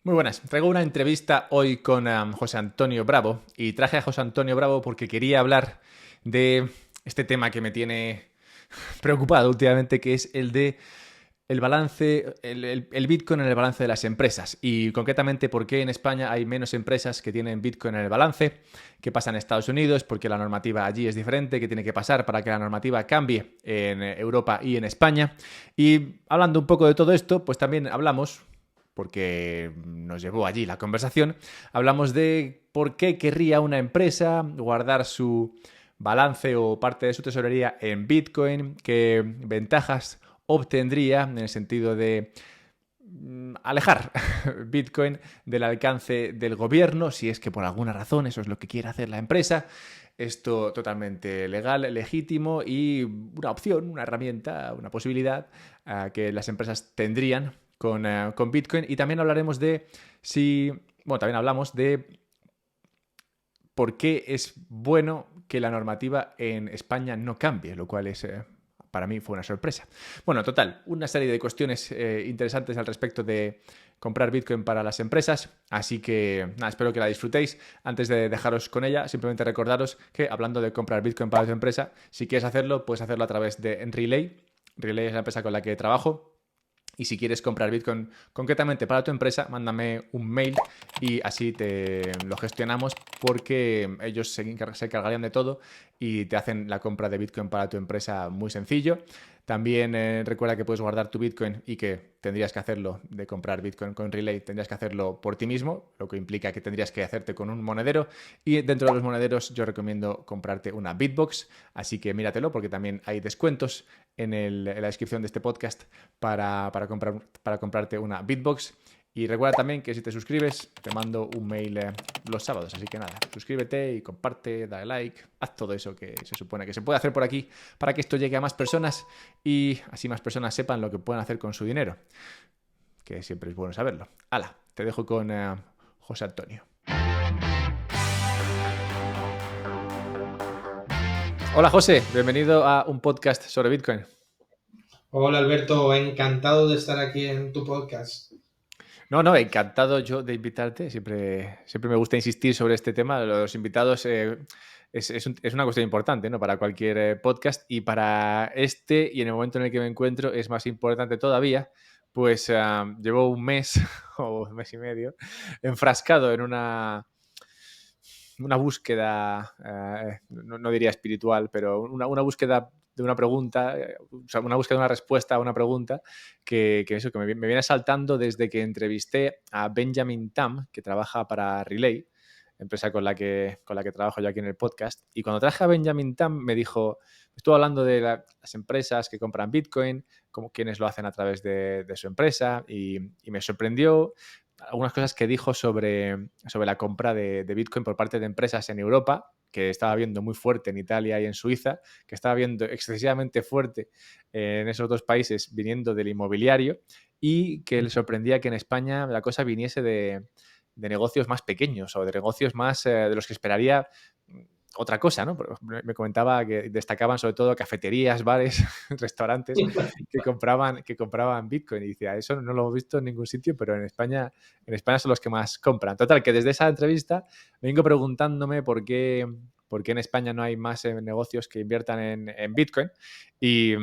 Muy buenas. Traigo una entrevista hoy con José Antonio Bravo y traje a José Antonio Bravo porque quería hablar de este tema que me tiene preocupado últimamente, que es el de el balance, el Bitcoin en el balance de las empresas y concretamente por qué en España hay menos empresas que tienen Bitcoin en el balance, qué pasa en Estados Unidos, porque la normativa allí es diferente, qué tiene que pasar para que la normativa cambie en Europa y en España. Y hablando un poco de todo esto, pues también hablamos, porque nos llevó allí la conversación, hablamos de por qué querría una empresa guardar su balance o parte de su tesorería en Bitcoin, qué ventajas obtendría en el sentido de alejar Bitcoin del alcance del gobierno, si es que por alguna razón eso es lo que quiere hacer la empresa. Esto totalmente legal, legítimo y una opción, una herramienta, una posibilidad que las empresas tendrían con Bitcoin. Y también hablaremos de si, bueno, también hablamos de por qué es bueno que la normativa en España no cambie, lo cual es para mí fue una sorpresa. Bueno, total, una serie de cuestiones interesantes al respecto de comprar Bitcoin para las empresas, así que nada, espero que la disfrutéis. Antes de dejaros con ella, simplemente recordaros que hablando de comprar Bitcoin para tu empresa, si quieres hacerlo, puedes hacerlo a través de Relay. Relay es la empresa con la que trabajo. Y si quieres comprar Bitcoin concretamente para tu empresa, mándame un mail y así te lo gestionamos porque ellos se encargarían de todo y te hacen la compra de Bitcoin para tu empresa muy sencillo. También recuerda que puedes guardar tu Bitcoin y que tendrías que hacerlo de comprar Bitcoin con Relay, tendrías que hacerlo por ti mismo, lo que implica que tendrías que hacerte con un monedero. Y dentro de los monederos yo recomiendo comprarte una Bitbox, así que míratelo porque también hay descuentos en la descripción de este podcast para comprarte una Bitbox. Y recuerda también que si te suscribes, te mando un mail los sábados. Así que nada, suscríbete y comparte, dale like, haz todo eso que se supone que se puede hacer por aquí para que esto llegue a más personas y así más personas sepan lo que pueden hacer con su dinero, que siempre es bueno saberlo. Hala, te dejo con José Antonio. Hola José, bienvenido a un podcast sobre Bitcoin. Hola Alberto, encantado de estar aquí en tu podcast. No, no, encantado yo de invitarte. Siempre me gusta insistir sobre este tema. Los invitados es una cuestión importante, ¿no? Para cualquier podcast y para este y en el momento en el que me encuentro es más importante todavía. Pues llevo un mes o un mes y medio enfrascado en una búsqueda, no diría espiritual, pero una búsqueda de una pregunta, o sea, una búsqueda de una respuesta a una pregunta que me viene saltando desde que entrevisté a Benjamin Tam, que trabaja para Relay, empresa con la que trabajo yo aquí en el podcast. Y cuando traje a Benjamin Tam me dijo, estuvo hablando de las empresas que compran Bitcoin, como quienes lo hacen a través de su empresa, y me sorprendió algunas cosas que dijo sobre la compra de Bitcoin por parte de empresas en Europa, que estaba viendo muy fuerte en Italia y en Suiza, que estaba viendo excesivamente fuerte en esos dos países viniendo del inmobiliario y que le sorprendía que en España la cosa viniese de negocios más pequeños o de negocios más de los que esperaría otra cosa, ¿no? Me comentaba que destacaban sobre todo cafeterías, bares, restaurantes que compraban Bitcoin y decía, eso no lo hemos visto en ningún sitio, pero en España son los que más compran. Total, que desde esa entrevista vengo preguntándome por qué en España no hay más negocios que inviertan en Bitcoin. Y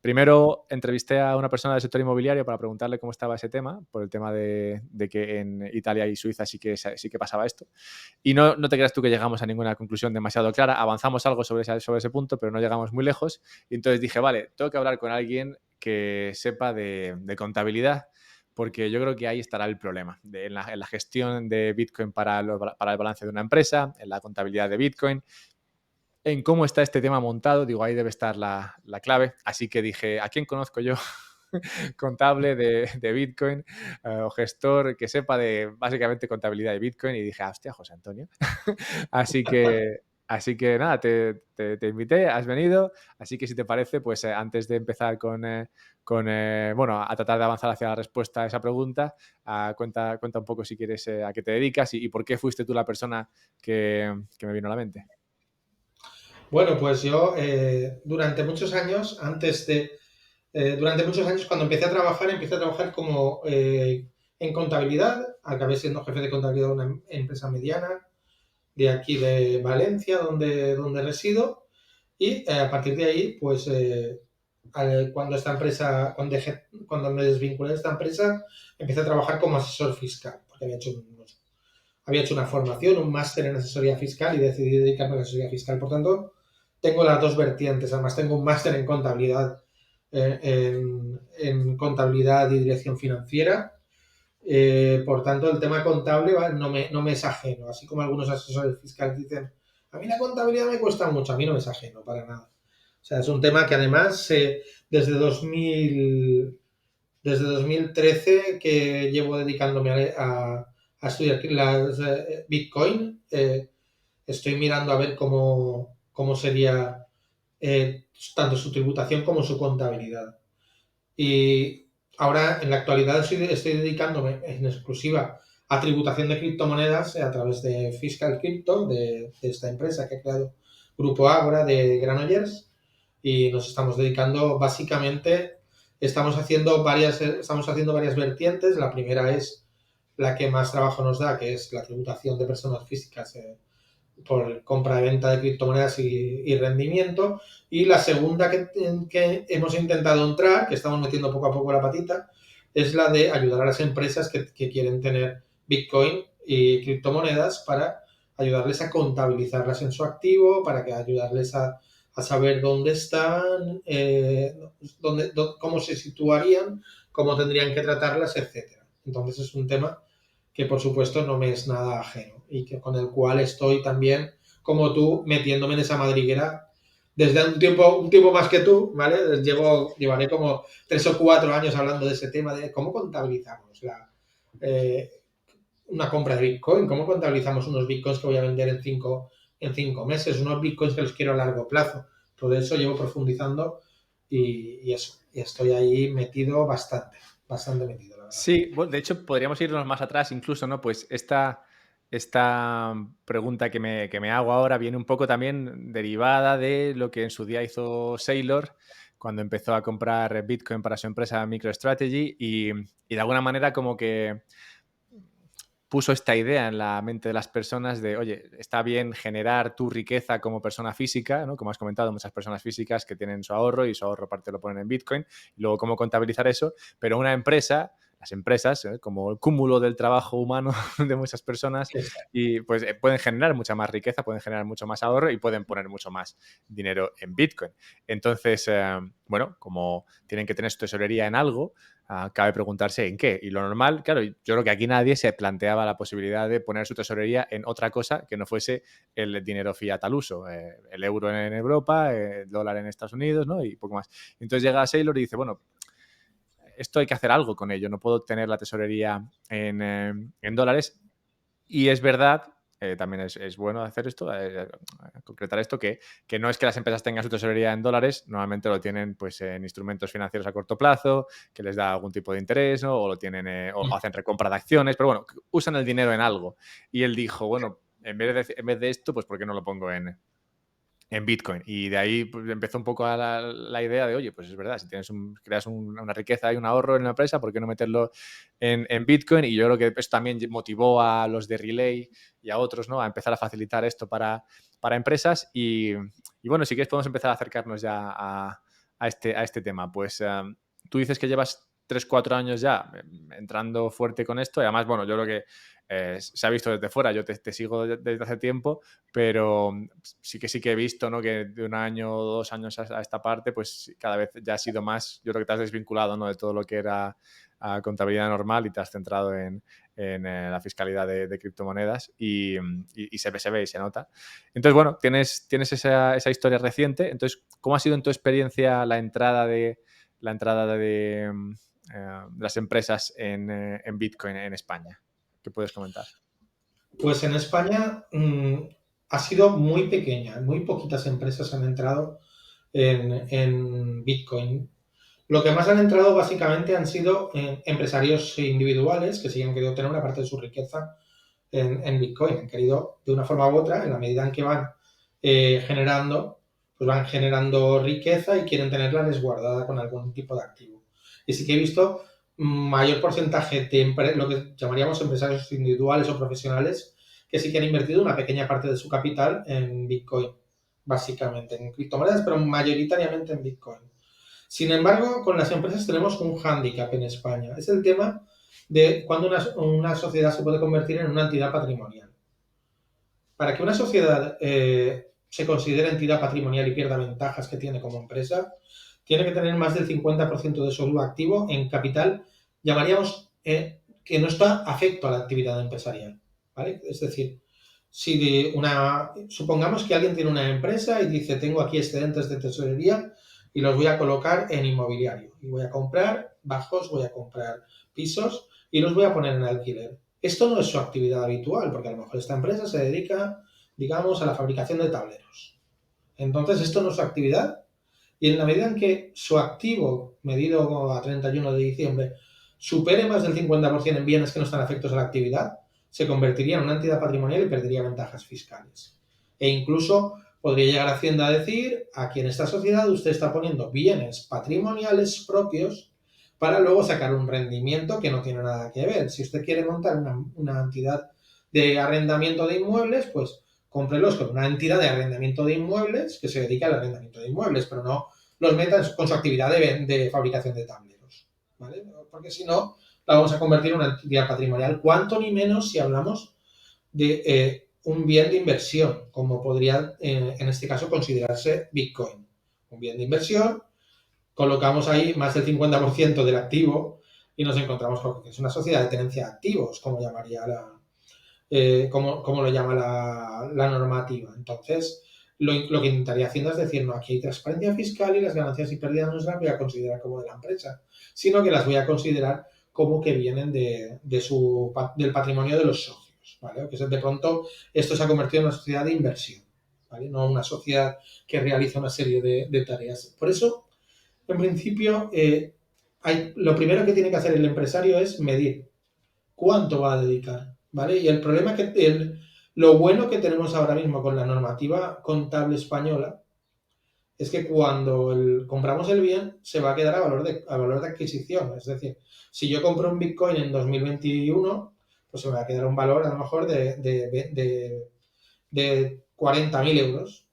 primero entrevisté a una persona del sector inmobiliario para preguntarle cómo estaba ese tema, por el tema de que en Italia y Suiza sí que pasaba esto. Y no te creas tú que llegamos a ninguna conclusión demasiado clara. Avanzamos algo sobre ese punto, pero no llegamos muy lejos. Y entonces dije, vale, tengo que hablar con alguien que sepa de contabilidad, porque yo creo que ahí estará el problema, en la gestión de Bitcoin para el balance de una empresa, en la contabilidad de Bitcoin, en cómo está este tema montado. Digo, ahí debe estar la clave. Así que dije, ¿a quién conozco yo? Contable de Bitcoin o gestor que sepa de básicamente contabilidad de Bitcoin y dije, hostia, José Antonio. Así que, así que nada, te invité, has venido, así que si te parece, pues antes de empezar bueno, a tratar de avanzar hacia la respuesta a esa pregunta, cuenta un poco si quieres a qué te dedicas y por qué fuiste tú la persona que me vino a la mente. Bueno, pues yo durante muchos años, durante muchos años cuando empecé a trabajar como en contabilidad, acabé siendo jefe de contabilidad de una empresa mediana de aquí de Valencia, donde resido, y a partir de ahí, pues cuando esta empresa, cuando me desvinculé de esta empresa, empecé a trabajar como asesor fiscal, porque había hecho una formación, un máster en asesoría fiscal y decidí dedicarme a la asesoría fiscal. Por tanto, tengo las dos vertientes. Además, tengo un máster en contabilidad, en contabilidad y dirección financiera. Por tanto, el tema contable no me es ajeno. Así como algunos asesores fiscales dicen, a mí la contabilidad me cuesta mucho, a mí no me es ajeno para nada. O sea, es un tema que además desde 2013 que llevo dedicándome a estudiar las Bitcoin. Estoy mirando a ver cómo sería tanto su tributación como su contabilidad. Y ahora, en la actualidad, estoy dedicándome en exclusiva a tributación de criptomonedas a través de Fiscal Crypto, de esta empresa que ha creado Grupo Ágora de Granollers, y nos estamos dedicando básicamente, estamos haciendo varias vertientes. La primera es la que más trabajo nos da, que es la tributación de personas físicas por compra y venta de criptomonedas y rendimiento. Y la segunda que hemos intentado entrar, que estamos metiendo poco a poco la patita, es la de ayudar a las empresas que quieren tener Bitcoin y criptomonedas para ayudarles a contabilizarlas en su activo, para que ayudarles a saber dónde están, cómo se situarían, cómo tendrían que tratarlas, etcétera. Entonces es un tema que por supuesto no me es nada ajeno y que con el cual estoy también, como tú, metiéndome en esa madriguera desde un tiempo más que tú, ¿vale? Llevaré como 3 o 4 años hablando de ese tema de cómo contabilizamos eh, una compra de Bitcoin, cómo contabilizamos unos Bitcoins que voy a vender en cinco meses, unos Bitcoins que los quiero a largo plazo. Todo eso llevo profundizando y eso, y estoy ahí metido bastante metido, la verdad. Sí, bueno, de hecho, podríamos irnos más atrás incluso, ¿no? Pues esta pregunta que me hago ahora viene un poco también derivada de lo que en su día hizo Saylor cuando empezó a comprar Bitcoin para su empresa MicroStrategy y de alguna manera como que puso esta idea en la mente de las personas de, oye, está bien generar tu riqueza como persona física, ¿no? Como has comentado, muchas personas físicas que tienen su ahorro y su ahorro parte lo ponen en Bitcoin, y luego cómo contabilizar eso, pero una empresa, las empresas, como el cúmulo del trabajo humano de muchas personas, y pues pueden generar mucha más riqueza, pueden generar mucho más ahorro y pueden poner mucho más dinero en Bitcoin. Entonces, bueno, como tienen que tener su tesorería en algo, cabe preguntarse en qué. Y lo normal, claro, yo creo que aquí nadie se planteaba la posibilidad de poner su tesorería en otra cosa que no fuese el dinero fiat al uso. El euro en Europa, el dólar en Estados Unidos, ¿no? Y poco más. Entonces llega Saylor y dice, bueno, esto hay que hacer algo con ello. No puedo tener la tesorería en dólares. Y es verdad, también es bueno hacer esto, concretar esto, que no es que las empresas tengan su tesorería en dólares, normalmente lo tienen pues en instrumentos financieros a corto plazo, que les da algún tipo de interés, ¿no? O lo tienen, o hacen recompra de acciones, pero bueno, usan el dinero en algo. Y él dijo, bueno, en vez de esto, pues ¿por qué no lo pongo en Bitcoin? Y de ahí pues, empezó un poco la idea de, oye, pues es verdad, si creas una riqueza y un ahorro en la empresa, ¿por qué no meterlo en Bitcoin? Y yo creo que eso también motivó a los de Relay y a otros, ¿no? A empezar a facilitar esto para empresas. Y bueno, si quieres podemos empezar a acercarnos ya a este tema. Pues tú dices que llevas 3 o 4 años ya entrando fuerte con esto y además, bueno, yo creo que se ha visto desde fuera, yo te sigo desde hace tiempo, pero sí que he visto, ¿no? Que de un año o 2 años a esta parte, pues cada vez ya ha sido más, yo creo que te has desvinculado, ¿no? De todo lo que era contabilidad normal y te has centrado en la fiscalidad de criptomonedas y se ve y se nota. Entonces, bueno, tienes esa historia reciente. Entonces, ¿cómo ha sido en tu experiencia la entrada de las empresas en Bitcoin en España? ¿Qué puedes comentar? Pues en España ha sido muy pequeña, muy poquitas empresas han entrado en Bitcoin. Lo que más han entrado básicamente han sido empresarios individuales que sí han querido tener una parte de su riqueza en Bitcoin. Han querido, de una forma u otra, en la medida en que van generando, pues van generando riqueza y quieren tenerla resguardada con algún tipo de activo. Y sí que he visto mayor porcentaje de lo que llamaríamos empresarios individuales o profesionales que sí que han invertido una pequeña parte de su capital en Bitcoin, básicamente, en criptomonedas, pero mayoritariamente en Bitcoin. Sin embargo, con las empresas tenemos un hándicap en España. Es el tema de cuando una sociedad se puede convertir en una entidad patrimonial. Para que una sociedad se considere entidad patrimonial y pierda ventajas que tiene como empresa, tiene que tener más del 50% de su activo en capital, llamaríamos que no está afecto a la actividad empresarial. ¿Vale? Es decir, si supongamos que alguien tiene una empresa y dice, tengo aquí excedentes de tesorería y los voy a colocar en inmobiliario. Y voy a comprar bajos, voy a comprar pisos y los voy a poner en alquiler. Esto no es su actividad habitual, porque a lo mejor esta empresa se dedica, digamos, a la fabricación de tableros. Entonces, esto no es su actividad. Y en la medida en que su activo, medido a 31 de diciembre, supere más del 50% en bienes que no están afectos a la actividad, se convertiría en una entidad patrimonial y perdería ventajas fiscales. E incluso podría llegar a Hacienda a decir, aquí en esta sociedad usted está poniendo bienes patrimoniales propios para luego sacar un rendimiento que no tiene nada que ver. Si usted quiere montar una entidad de arrendamiento de inmuebles, pues cómprelos con una entidad de arrendamiento de inmuebles que se dedica al arrendamiento de inmuebles, pero no los metan con su actividad de fabricación de tableros, ¿vale? Porque si no, la vamos a convertir en una entidad patrimonial, cuanto ni menos si hablamos de un bien de inversión, como podría en este caso considerarse Bitcoin. Un bien de inversión, colocamos ahí más del 50% del activo y nos encontramos con que es una sociedad de tenencia de activos, como llamaría como lo llama la normativa. Entonces, lo que intentaría Hacienda es decir, no, aquí hay transparencia fiscal y las ganancias y pérdidas no las voy a considerar como de la empresa, sino que las voy a considerar como que vienen del patrimonio de los socios, ¿vale? O que de pronto esto se ha convertido en una sociedad de inversión, ¿vale? No una sociedad que realiza una serie de tareas. Por eso, en principio, lo primero que tiene que hacer el empresario es medir cuánto va a dedicar, ¿vale? Y el problema lo bueno que tenemos ahora mismo con la normativa contable española es que cuando compramos el bien se va a quedar a valor de adquisición. Es decir, si yo compro un Bitcoin en 2021, pues se me va a quedar un valor a lo mejor de 40.000 euros.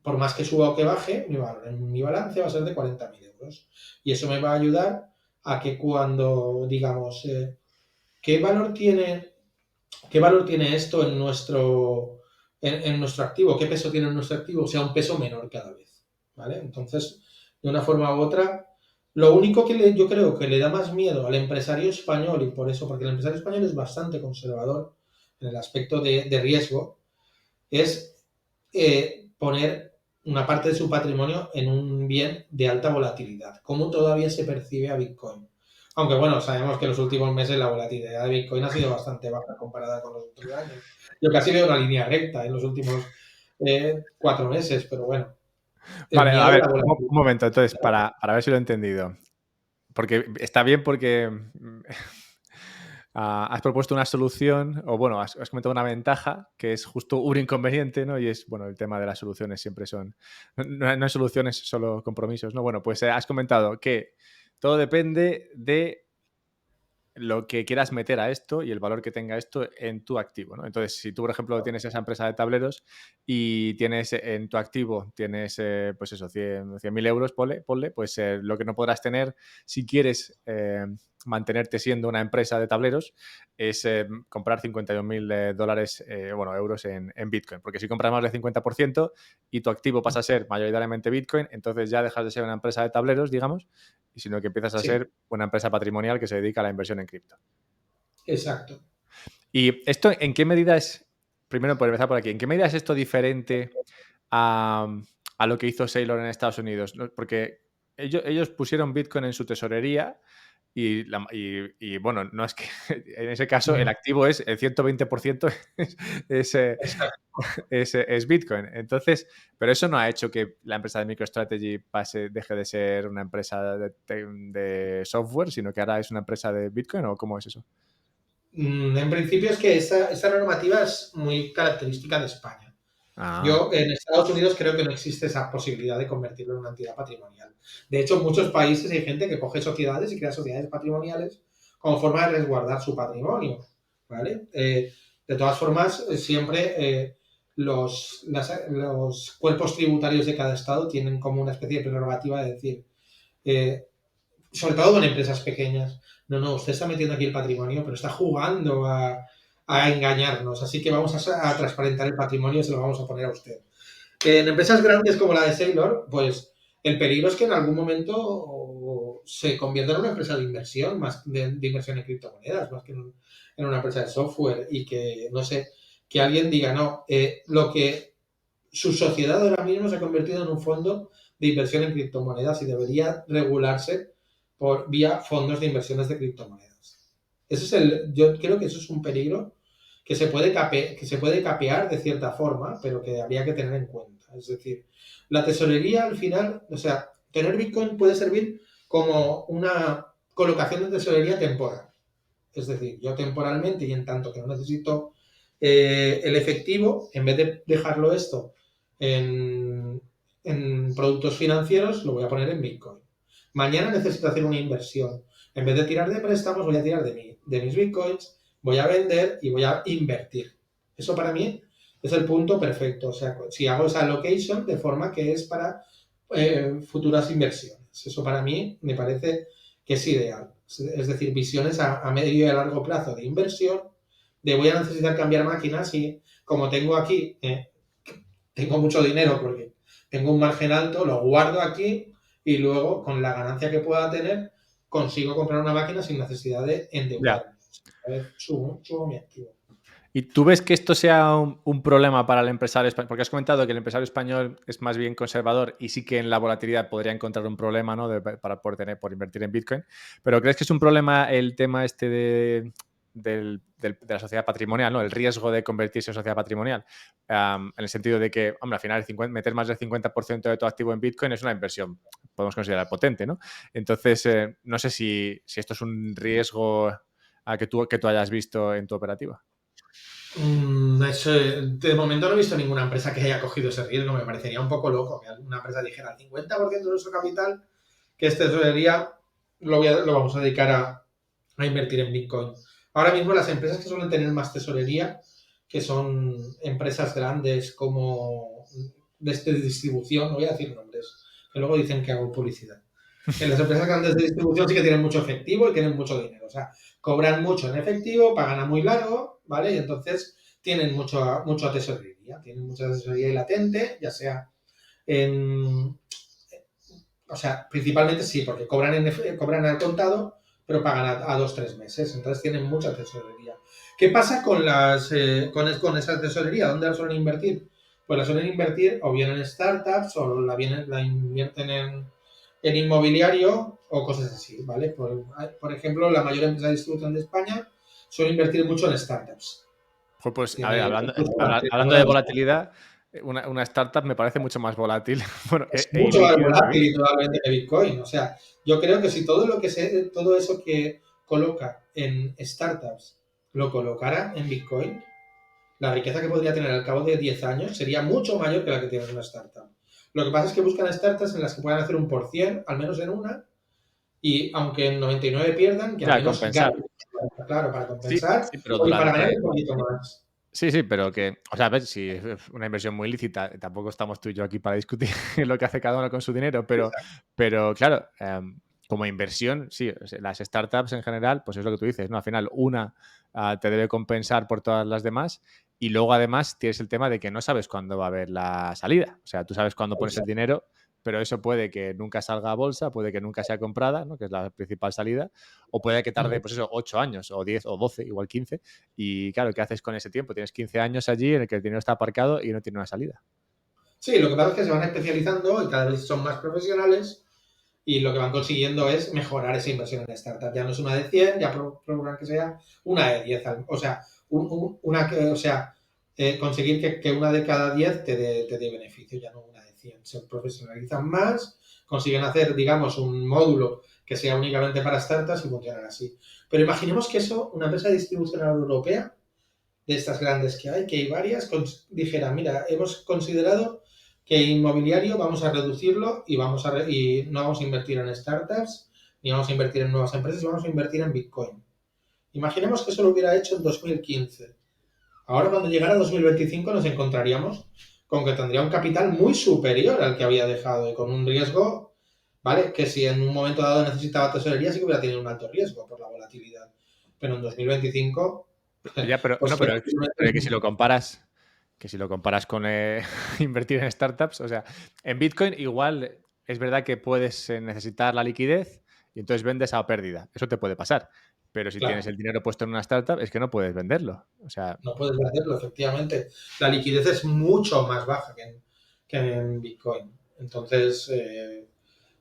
Por más que suba o que baje, mi valor en mi balance va a ser de 40.000 euros. Y eso me va a ayudar a que cuando, digamos, ¿qué valor tiene esto en nuestro activo? ¿Qué peso tiene en nuestro activo? O sea, un peso menor cada vez, ¿vale? Entonces, de una forma u otra, lo único que yo creo que le da más miedo al empresario español, y por eso, porque el empresario español es bastante conservador en el aspecto de riesgo, es poner una parte de su patrimonio en un bien de alta volatilidad. ¿Cómo todavía se percibe a Bitcoin? Aunque bueno, sabemos que en los últimos meses la volatilidad de Bitcoin ha sido bastante baja comparada con los otros años. Yo casi veo una línea recta en los últimos 4 meses, pero bueno, el Vale, a miedo a ver, la un volatilidad. momento, entonces, para ver si lo he entendido. Porque está bien porque has propuesto una solución, o bueno, has comentado una ventaja que es justo un inconveniente, ¿no? Y es, bueno, el tema de las soluciones siempre son, no hay soluciones, solo compromisos, ¿no? Bueno, pues has comentado que todo depende de lo que quieras meter a esto y el valor que tenga esto en tu activo, ¿no? Entonces, si tú, por ejemplo, tienes esa empresa de tableros y tienes en tu activo, tienes, pues eso, 100.000 euros, ponle, pues lo que no podrás tener si quieres mantenerte siendo una empresa de tableros es comprar 52.000 dólares, bueno, euros en Bitcoin. Porque si compras más del 50% y tu activo pasa a ser mayoritariamente Bitcoin, entonces ya dejas de ser una empresa de tableros, digamos, y sino que empiezas a Sí, ser una empresa patrimonial que se dedica a la inversión en cripto. exacto. ¿Y esto en qué medida es, primero por empezar por aquí, en qué medida es esto diferente a, a lo que hizo Saylor en Estados Unidos? ¿No? Porque ellos pusieron Bitcoin en su tesorería y, bueno, no es que en ese caso el Ujú. activo es el 120% es, es, eh, Exacto. es Bitcoin. Entonces, pero eso no ha hecho que la empresa de MicroStrategy deje de ser una empresa de software, sino que ahora es una empresa de Bitcoin, ¿o cómo es eso? En principio es que esta normativa es muy característica de España. Ah, Yo en Estados Unidos creo que no existe esa posibilidad de convertirlo en una entidad patrimonial. De hecho, en muchos países hay gente que coge sociedades y crea sociedades patrimoniales como forma de resguardar su patrimonio, ¿vale? De todas formas, siempre los cuerpos tributarios de cada estado tienen como una especie de prerrogativa de decir, eh, sobre todo con empresas pequeñas, no, usted está metiendo aquí el patrimonio, pero está jugando a engañarnos, así que vamos a transparentar el patrimonio y se lo vamos a poner a usted. En empresas grandes como la de Sailor, pues el peligro es que en algún momento se convierta en una empresa de inversión, más de inversión en criptomonedas, más que en una empresa de software y que, no sé, que alguien diga, no, lo que su sociedad ahora mismo se ha convertido en un fondo de inversión en criptomonedas y debería regularse por vía fondos de inversiones de criptomonedas. Yo creo que eso es un peligro que se puede capear de cierta forma, pero que habría que tener en cuenta. Es decir, la tesorería al final, o sea, tener Bitcoin puede servir como una colocación de tesorería temporal. Es decir, yo temporalmente y en tanto que no necesito el efectivo, en vez de dejarlo esto en productos financieros, lo voy a poner en Bitcoin. Mañana necesito hacer una inversión. En vez de tirar de préstamos, voy a tirar de mis Bitcoins, voy a vender y voy a invertir. Eso para mí es el punto perfecto. O sea, si hago esa allocation de forma que es para futuras inversiones. Eso para mí me parece que es ideal. Es decir, visiones a medio y a largo plazo de inversión, de voy a necesitar cambiar máquinas y como tengo aquí, tengo mucho dinero porque tengo un margen alto, lo guardo aquí y luego con la ganancia que pueda tener consigo comprar una máquina sin necesidad de Ya. endeudarme. A ver, subo mi activo. ¿Y tú ves que esto sea un problema para el empresario español? Porque has comentado que el empresario español es más bien conservador y sí que en la volatilidad podría encontrar un problema, ¿no? Para por invertir en Bitcoin. Pero ¿crees que es un problema el tema este de la sociedad patrimonial, ¿no? El riesgo de convertirse en sociedad patrimonial. En el sentido de que, hombre, al final meter más del 50% de tu activo en Bitcoin es una inversión, podemos considerar potente, ¿no? Entonces, no sé si esto es un riesgo que tú hayas visto en tu operativa. De momento no he visto ninguna empresa que haya cogido ese riesgo. Me parecería un poco loco que una empresa dijera el 50% de nuestro capital, que este tesorería lo vamos a dedicar a invertir en Bitcoin. Ahora mismo las empresas que suelen tener más tesorería, que son empresas grandes como de distribución, no voy a decir nombres, que luego dicen que hago publicidad. En las empresas grandes de distribución sí que tienen mucho efectivo y tienen mucho dinero. O sea, cobran mucho en efectivo, pagan a muy largo, ¿vale? Y entonces tienen mucha tesorería. Tienen mucha tesorería latente, ya sea en... O sea, principalmente sí, porque cobran al contado, pero pagan a 2 o 3 meses. Entonces tienen mucha tesorería. ¿Qué pasa con esa tesorería? ¿Dónde la suelen invertir? Pues la suelen invertir o bien en startups o la invierten en inmobiliario o cosas así, ¿vale? Por ejemplo, la mayor empresa de distribución de España suele invertir mucho en startups. Pues, a ver, Tiene hablando de volatilidad, una startup me parece mucho más volátil bueno, es e mucho más ilíquida que volátil Bitcoin. totalmente que Bitcoin. O sea, yo creo que si todo eso que coloca en startups lo colocara en Bitcoin, la riqueza que podría tener al cabo de 10 años sería mucho mayor que la que tiene una startup. Lo que pasa es que buscan startups en las que puedan hacer un por cien, al menos en una, y aunque en 99 pierdan, que al Ya, menos compensar. ganen. Claro, para Sí, compensar sí, pero y para ganar durante. un poquito más. Sí, sí, pero que, o sea, a ver, si es una inversión muy lícita, tampoco estamos tú y yo aquí para discutir lo que hace cada uno con su dinero, pero claro, como inversión, sí, o sea, las startups en general, pues es lo que tú dices, ¿no? Al final, una te debe compensar por todas las demás y luego además tienes el tema de que no sabes cuándo va a haber la salida. O sea, tú sabes cuándo pones el Exacto. dinero, pero eso puede que nunca salga a bolsa, puede que nunca sea comprada, ¿no? Que es la principal salida, o puede que tarde, pues eso, 8 años, o 10, o 12, igual 15. Y claro, ¿qué haces con ese tiempo? Tienes 15 años allí en el que el dinero está aparcado y no tiene una salida. Sí, lo que pasa es que se van especializando y cada vez son más profesionales y lo que van consiguiendo es mejorar esa inversión en startup. Ya no es una de 100, ya procuran que sea una de 10. O sea, conseguir que una de cada 10 te dé beneficio, ya no una de 100. Se profesionalizan más, consiguen hacer, digamos, un módulo que sea únicamente para startups y funcionan así. Pero imaginemos que eso, una empresa de distribución europea, de estas grandes que hay varias, dijera, mira, hemos considerado que inmobiliario vamos a reducirlo y no vamos a invertir en startups, ni vamos a invertir en nuevas empresas, vamos a invertir en Bitcoin. Imaginemos que eso lo hubiera hecho en 2015. Ahora, cuando llegara 2025, nos encontraríamos con que tendría un capital muy superior al que había dejado y con un riesgo, ¿vale? Que si en un momento dado necesitaba tesorería, sí que hubiera tenido un alto riesgo por la volatilidad. Pero en 2025, Ya, pero pues no, pero que si lo comparas con invertir en startups, o sea, en Bitcoin igual es verdad que puedes necesitar la liquidez y entonces vendes a pérdida. Eso te puede pasar. Pero si tienes claro, el dinero puesto en una startup, es que no puedes venderlo. O sea, no puedes hacerlo, efectivamente. La liquidez es mucho más baja que en Bitcoin. Entonces,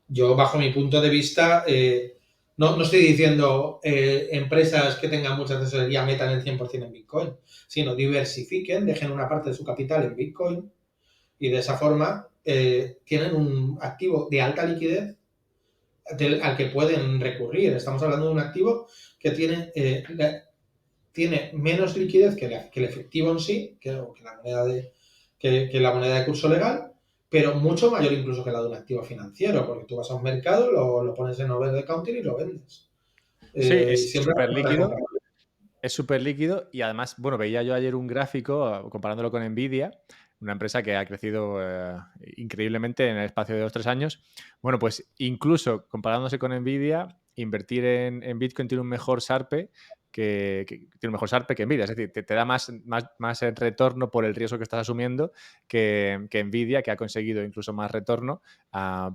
yo, bajo mi punto de vista, no estoy diciendo empresas que tengan mucha tesorería metan el 100% en Bitcoin, sino diversifiquen, dejen una parte de su capital en Bitcoin y de esa forma tienen un activo de alta liquidez al que pueden recurrir. Estamos hablando de un activo que tiene menos liquidez que el efectivo en sí, que la moneda de curso legal, pero mucho mayor incluso que la de un activo financiero, porque tú vas a un mercado, lo pones en over the counter y lo vendes. sí, Y es siempre súper vas a estar líquido. comprando. Es súper líquido y además, bueno, veía yo ayer un gráfico comparándolo con Nvidia, una empresa que ha crecido increíblemente en el espacio de 2 o 3 años. Bueno, pues incluso comparándose con Nvidia, invertir en Bitcoin tiene un mejor SARPE tiene un mejor SARPE que Nvidia. Es decir, te da más retorno por el riesgo que estás asumiendo que Nvidia, que ha conseguido incluso más retorno,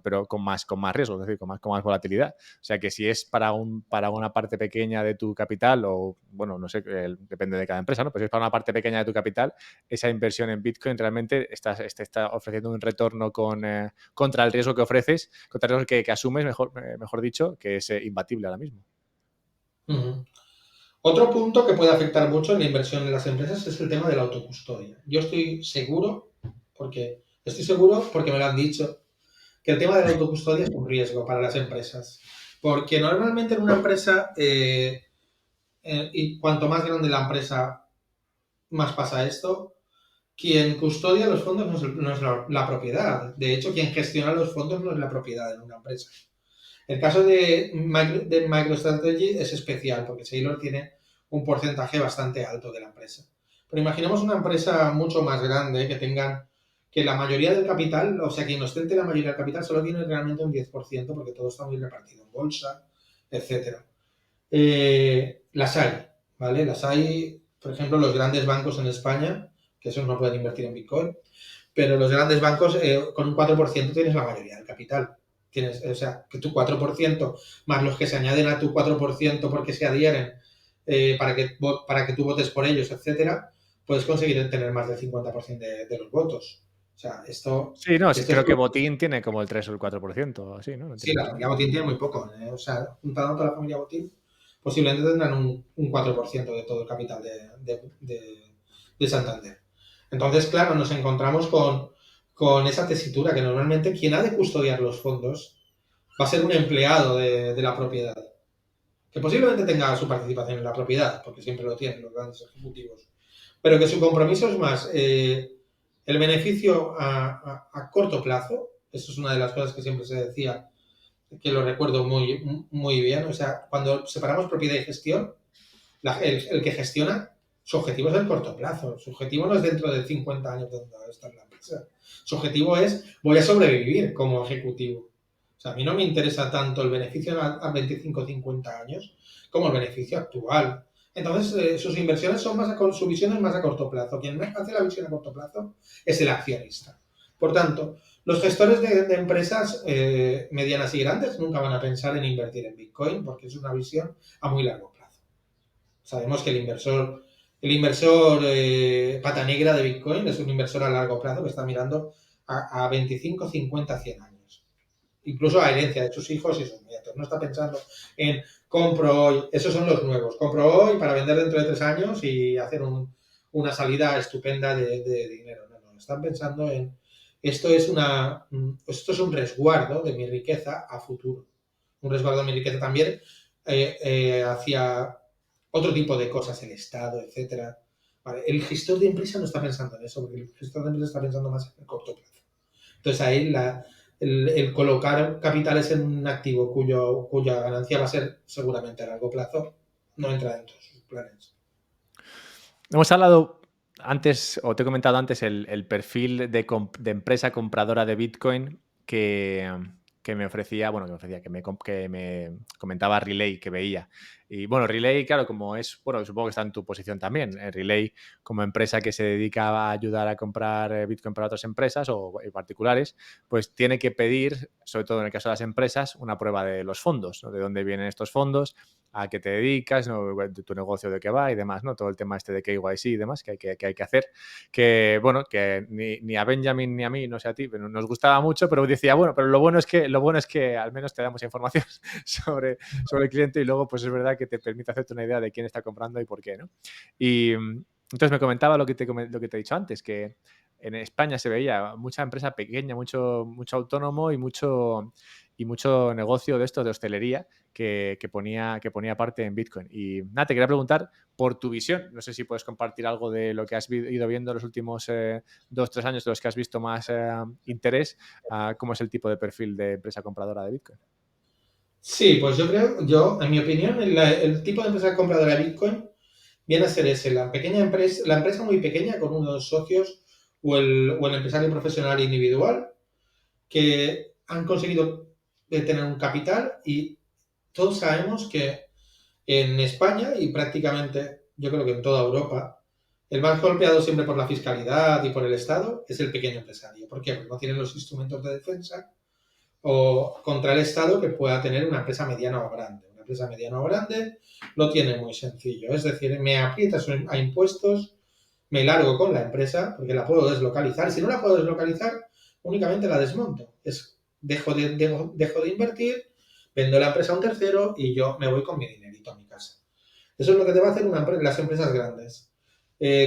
pero con más riesgo, es decir, con más volatilidad. O sea que si es para una parte pequeña de tu capital, o bueno, no sé, depende de cada empresa, ¿no? Pero si es para una parte pequeña de tu capital, esa inversión en Bitcoin realmente te está ofreciendo un retorno contra el riesgo que ofreces, contra el riesgo que asumes, mejor dicho, que es imbatible ahora mismo. Uh-huh. Otro punto que puede afectar mucho en la inversión en las empresas es el tema de la autocustodia. Yo estoy seguro porque me lo han dicho, que el tema de la autocustodia es un riesgo para las empresas. Porque normalmente en una empresa, y cuanto más grande la empresa, más pasa esto, quien custodia los fondos no es la propiedad. De hecho, quien gestiona los fondos no es la propiedad en una empresa. El caso de MicroStrategy es especial porque Sailor tiene un porcentaje bastante alto de la empresa. Pero imaginemos una empresa mucho más grande que la mayoría del capital, o sea, quien ostente la mayoría del capital solo tiene realmente un 10% porque todo está muy repartido en bolsa, etcétera. Las hay, ¿vale? Las hay, por ejemplo, los grandes bancos en España, que esos no pueden invertir en Bitcoin, pero los grandes bancos con un 4% tienes la mayoría del capital. O sea, que tu 4% más los que se añaden a tu 4% porque se adhieren para que tú votes por ellos, etcétera, puedes conseguir tener más del 50% de los votos. O sea, esto, Sí, no, sí, esto es. creo que Botín tiene como el 3 o el 4%, así, ¿no? No Sí, tiene la mucho. familia Botín tiene muy poco. O sea, juntando toda la familia Botín, posiblemente tendrán un 4% de todo el capital de Santander. Entonces, claro, nos encontramos con esa tesitura que normalmente quien ha de custodiar los fondos va a ser un empleado de la propiedad, que posiblemente tenga su participación en la propiedad, porque siempre lo tienen los grandes ejecutivos, pero que su compromiso es más el beneficio a corto plazo. Eso es una de las cosas que siempre se decía, que lo recuerdo muy, muy bien. O sea, cuando separamos propiedad y gestión, el que gestiona, su objetivo es el corto plazo. Su objetivo no es dentro de 50 años donde va a estar la empresa. Su objetivo es, voy a sobrevivir como ejecutivo. O sea, a mí no me interesa tanto el beneficio a 25 o 50 años como el beneficio actual. Entonces, sus inversiones su visión es más a corto plazo. Quien hace la visión a corto plazo es el accionista. Por tanto, los gestores de empresas medianas y grandes nunca van a pensar en invertir en Bitcoin porque es una visión a muy largo plazo. Sabemos que el inversor pata negra de Bitcoin es un inversor a largo plazo que está mirando a 25, 50, 100 años. Incluso a herencia de sus hijos y sus nietos. No está pensando en compro hoy, esos son los nuevos, compro hoy para vender dentro de 3 años y hacer una salida estupenda de dinero. No, están pensando en esto es un resguardo de mi riqueza a futuro. Un resguardo de mi riqueza también hacia otro tipo de cosas, el Estado, etcétera. Vale, el gestor de empresa no está pensando en eso, porque el gestor de empresa está pensando más en el corto plazo. Entonces ahí el colocar capitales en un activo cuya ganancia va a ser seguramente a largo plazo no entra dentro de sus planes. Hemos hablado antes, o te he comentado antes, el perfil de empresa compradora de Bitcoin que me ofrecía, bueno, que me comentaba Relay, que veía. Y bueno, Relay, claro, como es, bueno, supongo que está en tu posición también. Relay, como empresa que se dedica a ayudar a comprar Bitcoin para otras empresas o particulares, pues tiene que pedir, sobre todo en el caso de las empresas, una prueba de los fondos, ¿no? De dónde vienen estos fondos, a qué te dedicas, ¿no? De tu negocio de qué va y demás, ¿no? Todo el tema este de KYC y demás que hay que hacer, que bueno, que ni a Benjamin ni a mí, no sé a ti, pero nos gustaba mucho, pero decía, bueno, pero lo bueno es que al menos te damos información sobre el cliente y luego pues es verdad que te permite hacerte una idea de quién está comprando y por qué, ¿no? Y entonces me comentaba lo que te he dicho antes, que en España se veía mucha empresa pequeña, mucho autónomo y mucho negocio de estos de hostelería que ponía parte en Bitcoin. Y nada, te quería preguntar por tu visión. No sé si puedes compartir algo de lo que has ido viendo los últimos 2-3 años, de los que has visto más interés, cómo es el tipo de perfil de empresa compradora de Bitcoin. Sí, pues en mi opinión, el tipo de empresa compradora de Bitcoin viene a ser ese, la empresa muy pequeña con unos socios o el empresario profesional individual que han conseguido tener un capital y todos sabemos que en España y prácticamente yo creo que en toda Europa, el más golpeado siempre por la fiscalidad y por el Estado es el pequeño empresario. ¿Por qué? Porque no tienen los instrumentos de defensa o contra el Estado que pueda tener una empresa mediana o grande. Una empresa mediana o grande lo tiene muy sencillo. Es decir, me aprietas a impuestos, me largo con la empresa porque la puedo deslocalizar. Si no la puedo deslocalizar, únicamente la desmonto. Dejo de invertir, vendo la empresa a un tercero y yo me voy con mi dinerito a mi casa. Eso es lo que te va a hacer las empresas grandes.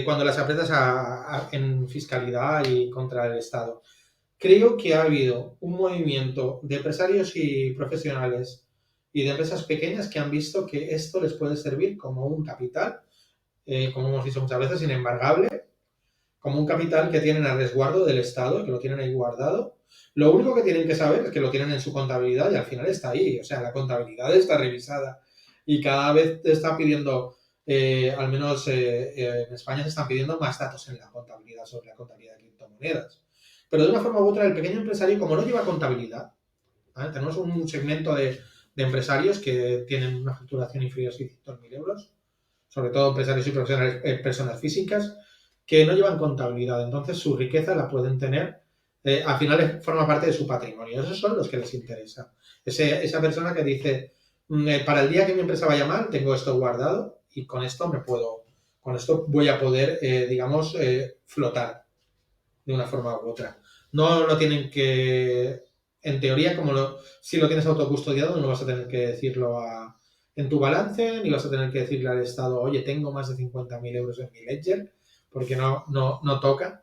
Cuando las aprietas en fiscalidad y contra el Estado. Creo que ha habido un movimiento de empresarios y profesionales y de empresas pequeñas que han visto que esto les puede servir como un capital, como hemos dicho muchas veces, inembargable, como un capital que tienen a resguardo del Estado, que lo tienen ahí guardado. Lo único que tienen que saber es que lo tienen en su contabilidad y al final está ahí. O sea, la contabilidad está revisada y cada vez te está pidiendo, al menos en España se están pidiendo más datos en la contabilidad sobre la contabilidad de criptomonedas. Pero de una forma u otra, el pequeño empresario, como no lleva contabilidad, ¿vale? Tenemos un segmento de empresarios que tienen una facturación inferior a 600.000 euros, sobre todo empresarios y profesionales, personas físicas, que no llevan contabilidad. Entonces, su riqueza la pueden tener, al final forma parte de su patrimonio. Esos son los que les interesa. Esa persona que dice, para el día que mi empresa vaya mal, tengo esto guardado y con esto voy a poder, digamos, flotar de una forma u otra. No lo tienen que, en teoría, si lo tienes autocustodiado, no vas a tener que decirlo en tu balance, ni vas a tener que decirle al Estado, oye, tengo más de 50.000 euros en mi ledger, porque no toca.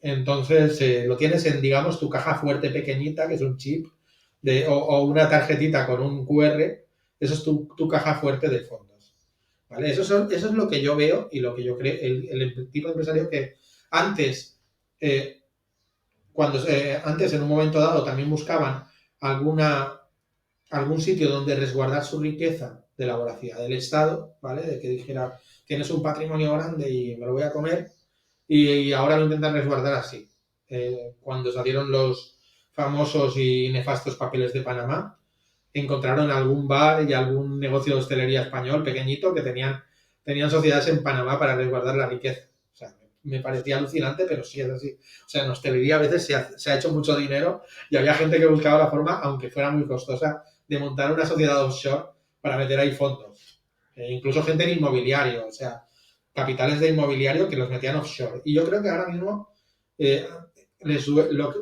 Entonces, lo tienes en, digamos, tu caja fuerte pequeñita, que es un chip, o una tarjetita con un QR, eso es tu caja fuerte de fondos. ¿Vale? Eso es lo que yo veo y lo que yo creo, el tipo de empresario que antes eh, antes en un momento dado también buscaban algún sitio donde resguardar su riqueza de la voracidad del Estado, ¿vale? De que dijera, tienes un patrimonio grande y me lo voy a comer, y ahora lo intentan resguardar así. Cuando salieron los famosos y nefastos papeles de Panamá, encontraron algún bar y algún negocio de hostelería español pequeñito que tenían sociedades en Panamá para resguardar la riqueza. O sea, me parecía alucinante, pero sí es así. O sea, en hostelería a veces se ha hecho mucho dinero y había gente que buscaba la forma, aunque fuera muy costosa, de montar una sociedad offshore para meter ahí fondos. Incluso gente en inmobiliario, o sea, capitales de inmobiliario que los metían offshore. Y yo creo que ahora mismo eh,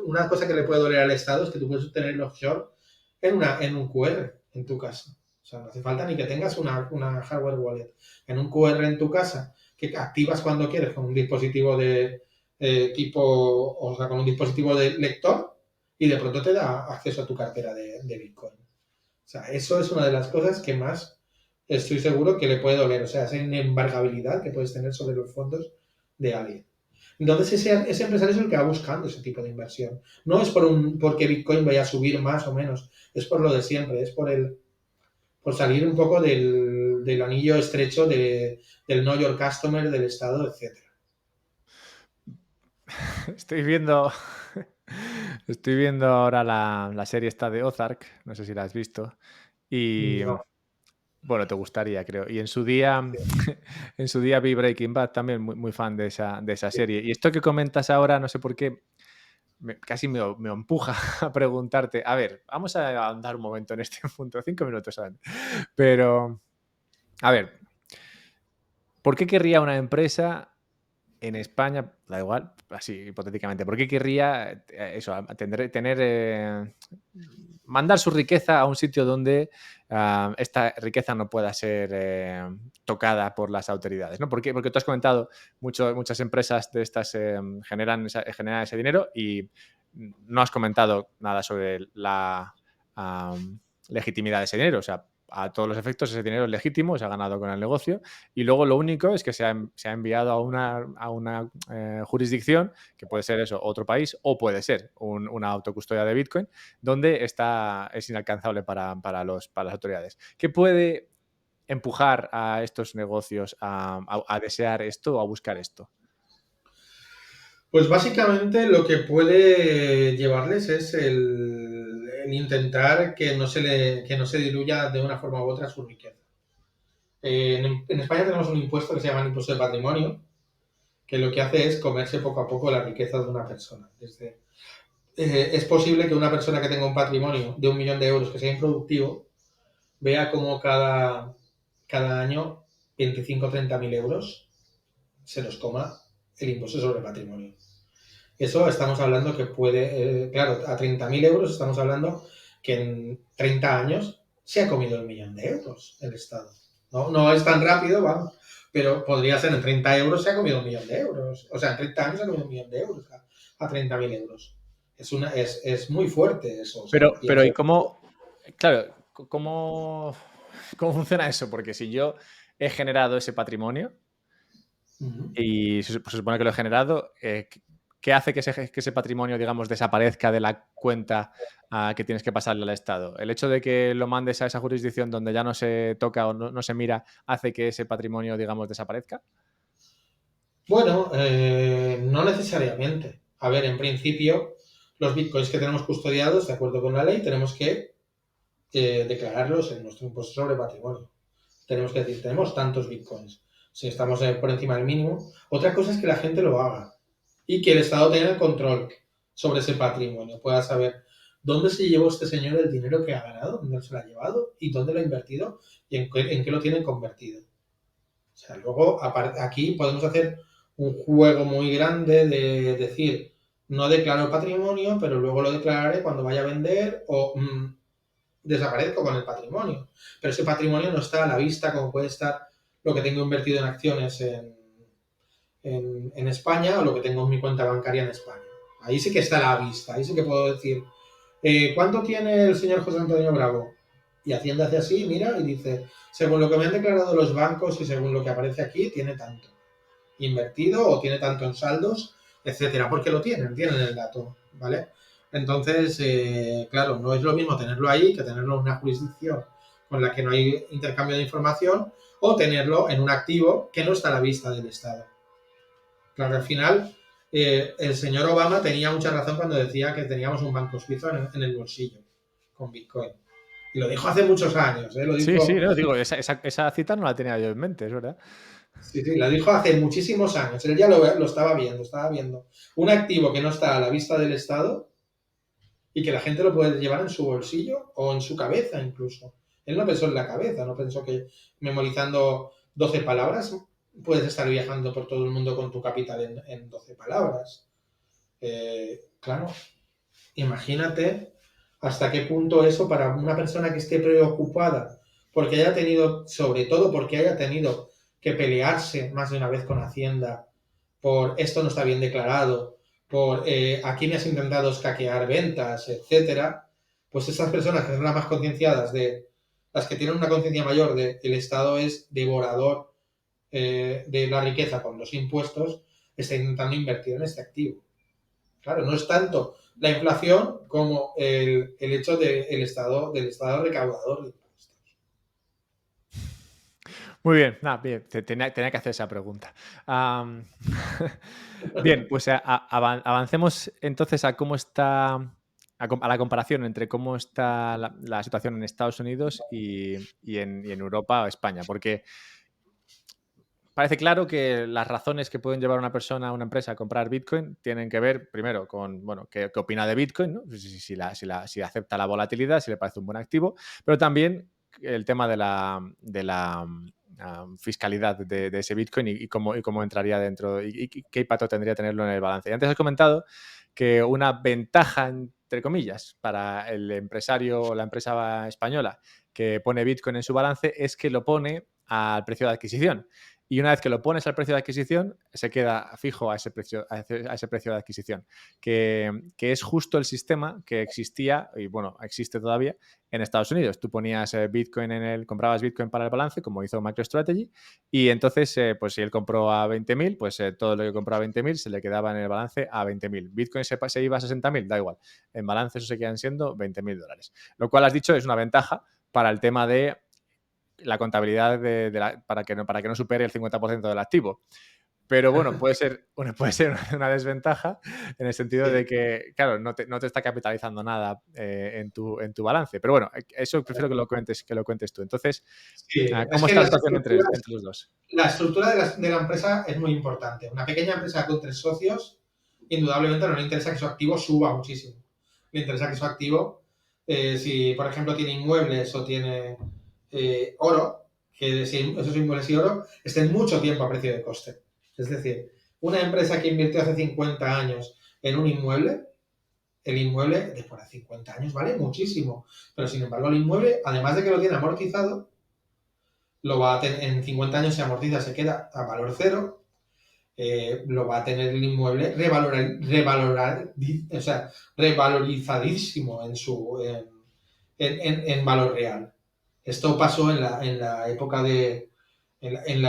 una cosa que le puede doler al Estado es que tú puedes tener el offshore en un QR en tu casa. O sea, no hace falta ni que tengas una hardware wallet. En un QR en tu casa que activas cuando quieres con un dispositivo de o sea, con un dispositivo de lector y de pronto te da acceso a tu cartera de Bitcoin. O sea, eso es una de las cosas que más estoy seguro que le puede doler. O sea, esa inembargabilidad que puedes tener sobre los fondos de alguien. Entonces ese empresario es el que va buscando ese tipo de inversión. No es porque Bitcoin vaya a subir más o menos, es por lo de siempre, es por salir un poco del anillo estrecho del Know Your Customer, del Estado, etcétera. Estoy viendo, estoy viendo ahora la serie esta de Ozark, no sé si la has visto, y No, bueno, te gustaría, creo. Y en su día, sí, en su día vi Breaking Bad, también muy fan de esa sí. serie. Y esto que comentas ahora, no sé por qué, casi me empuja a preguntarte, a ver, vamos a andar un momento en este punto, 5 minutos antes. Pero, a ver, ¿por qué querría una empresa en España, da igual, así hipotéticamente, ¿por qué querría eso, mandar su riqueza a un sitio donde esta riqueza no pueda ser tocada por las autoridades? ¿No? ¿Por qué? Porque tú has comentado, muchas empresas de estas generan ese dinero y no has comentado nada sobre la legitimidad de ese dinero. O sea, a todos los efectos ese dinero es legítimo, se ha ganado con el negocio y luego lo único es que se ha enviado a una jurisdicción, que puede ser eso, otro país, o puede ser una autocustodia de Bitcoin, donde es inalcanzable para las autoridades. ¿Qué puede empujar a estos negocios a desear esto o a buscar esto? Pues básicamente lo que puede llevarles es el intentar que no se diluya de una forma u otra su riqueza. En España tenemos un impuesto que se llama el impuesto de patrimonio, que lo que hace es comerse poco a poco la riqueza de una persona. Es posible que una persona que tenga un patrimonio de 1 millón de euros que sea improductivo vea como cada año 25 o 30 mil euros se los coma el impuesto sobre patrimonio. Eso estamos hablando que puede, claro, a 30.000 euros estamos hablando que en 30 años se ha comido 1 millón de euros el Estado. No, no es tan rápido, vamos, pero podría ser en 30 euros se ha comido 1 millón de euros. O sea, en 30 años se ha comido 1 millón de euros a 30.000 euros. Es muy fuerte eso, o sea, Pero piensa. ¿y cómo? Claro, ¿cómo funciona eso? Porque si yo he generado ese patrimonio, Uh-huh. y se supone que lo he generado. ¿Qué hace que ese patrimonio, digamos, desaparezca de la cuenta que tienes que pasarle al Estado? ¿El hecho de que lo mandes a esa jurisdicción donde ya no se toca o no se mira hace que ese patrimonio, digamos, desaparezca? Bueno, no necesariamente. A ver, en principio, los bitcoins que tenemos custodiados, de acuerdo con la ley, tenemos que declararlos en nuestro impuesto sobre patrimonio. Tenemos que decir, tenemos tantos bitcoins. Si estamos por encima del mínimo. Otra cosa es que la gente lo haga y que el Estado tenga el control sobre ese patrimonio. Pueda saber dónde se llevó este señor el dinero que ha ganado, dónde se lo ha llevado y dónde lo ha invertido y en qué lo tienen convertido. O sea, luego aquí podemos hacer un juego muy grande de decir, no declaro patrimonio, pero luego lo declararé cuando vaya a vender o desaparezco con el patrimonio. Pero ese patrimonio no está a la vista como puede estar lo que tengo invertido en acciones en España o lo que tengo en mi cuenta bancaria en España. Ahí sí que está a la vista, ahí sí que puedo decir, ¿cuánto tiene el señor José Antonio Bravo? Y Hacienda hace así, mira, y dice, según lo que me han declarado los bancos y según lo que aparece aquí, tiene tanto invertido o tiene tanto en saldos, etcétera, porque tienen el dato, ¿vale? Entonces, claro, no es lo mismo tenerlo ahí que tenerlo en una jurisdicción con la que no hay intercambio de información o tenerlo en un activo que no está a la vista del Estado. Claro, al final, el señor Obama tenía mucha razón cuando decía que teníamos un banco suizo en el bolsillo con Bitcoin. Y lo dijo hace muchos años, ¿eh? Lo Sí, sí, dijo, no, digo, esa cita no la tenía yo en mente, es verdad. sí, sí, lo dijo hace muchísimos años. Él ya lo estaba viendo. Un activo que no está a la vista del Estado y que la gente lo puede llevar en su bolsillo o en su cabeza incluso. Él no pensó en la cabeza, no pensó que memorizando 12 palabras puedes estar viajando por todo el mundo con tu capital en 12 palabras. Claro, imagínate hasta qué punto eso para una persona que esté preocupada porque haya tenido, sobre todo porque haya tenido que pelearse más de una vez con Hacienda por esto no está bien declarado, por aquí me has intentado escaquear ventas, etcétera, pues esas personas que son las más concienciadas las que tienen una conciencia mayor de que el Estado es devorador de la riqueza con los impuestos, está intentando invertir en este activo. Claro, no es tanto la inflación como el hecho del Estado recaudador de impuestos. Muy bien, bien, tenía que hacer esa pregunta. Am, bien, pues avancemos entonces a cómo está, a la comparación entre cómo está la situación en Estados Unidos y en Europa o España, porque parece claro que las razones que pueden llevar a una persona, a una empresa a comprar Bitcoin tienen que ver primero con, bueno, qué opina de Bitcoin, ¿no? Si acepta la volatilidad, si le parece un buen activo, pero también el tema de la fiscalidad de ese Bitcoin y cómo entraría dentro y qué impacto tendría tenerlo en el balance. Y antes has comentado que una ventaja, entre comillas, para el empresario o la empresa española que pone Bitcoin en su balance es que lo pone al precio de adquisición. Y una vez que lo pones al precio de adquisición, se queda fijo a ese precio, a ese precio de adquisición, que es justo el sistema que existía y, bueno, existe todavía en Estados Unidos. Tú ponías Bitcoin comprabas Bitcoin para el balance, como hizo MicroStrategy, y entonces, pues si él compró a 20.000, pues todo lo que compró a 20.000 se le quedaba en el balance a 20.000. Bitcoin se iba a 60.000, da igual. En balance eso se quedan siendo $20.000. Lo cual has dicho es una ventaja para el tema de la contabilidad para que no supere el 50% del activo. Pero bueno, puede ser una desventaja en el sentido de Sí, que, claro, no te está capitalizando nada en tu balance. Pero bueno, eso prefiero que lo cuentes tú. Entonces, sí. Es ¿cómo que está la situación entre los dos? la estructura de la empresa es muy importante. Una pequeña empresa con 3 socios, indudablemente no le interesa que su activo suba muchísimo. Le interesa que su activo, si por ejemplo tiene inmuebles o tiene oro, que esos inmuebles y oro estén mucho tiempo a precio de coste. Es decir, una empresa que invirtió hace 50 años en un inmueble, el inmueble después de 50 años vale muchísimo. Pero sin embargo, el inmueble, además de que lo tiene amortizado, lo va a tener, en 50 años se amortiza, se queda a valor cero, lo va a tener el inmueble o sea, revalorizadísimo en valor real. Esto pasó en la época de. En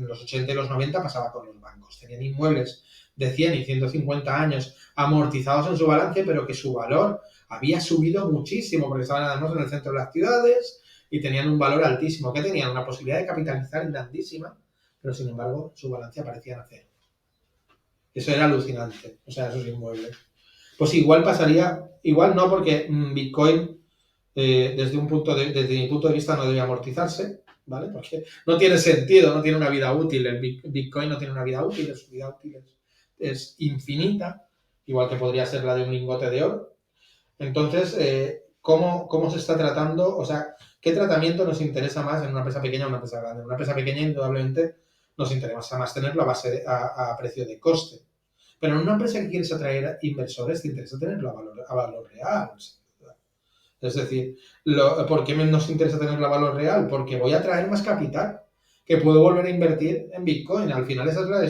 los 80 y los 90 pasaba con los bancos. Tenían inmuebles de 100 y 150 años amortizados en su balance, pero que su valor había subido muchísimo porque estaban además en el centro de las ciudades y tenían un valor altísimo, que tenían una posibilidad de capitalizar grandísima, pero sin embargo su balance aparecía en cero. Eso era alucinante, o sea, esos inmuebles. Pues igual pasaría, igual no, porque Bitcoin, desde mi punto de vista, no debe amortizarse, ¿vale? Porque no tiene sentido, no tiene una vida útil. El Bitcoin no tiene una vida útil, su vida útil es infinita, igual que podría ser la de un lingote de oro. Entonces, ¿cómo se está tratando? O sea, ¿qué tratamiento nos interesa más en una empresa pequeña o una empresa grande? En una empresa pequeña, indudablemente, nos interesa más tenerlo a precio de coste. Pero en una empresa que quieres atraer inversores, te interesa tenerlo a valor real. Es decir, ¿por qué nos interesa tenerlo a valor real? Porque voy a traer más capital que puedo volver a invertir en Bitcoin. Al final esa es la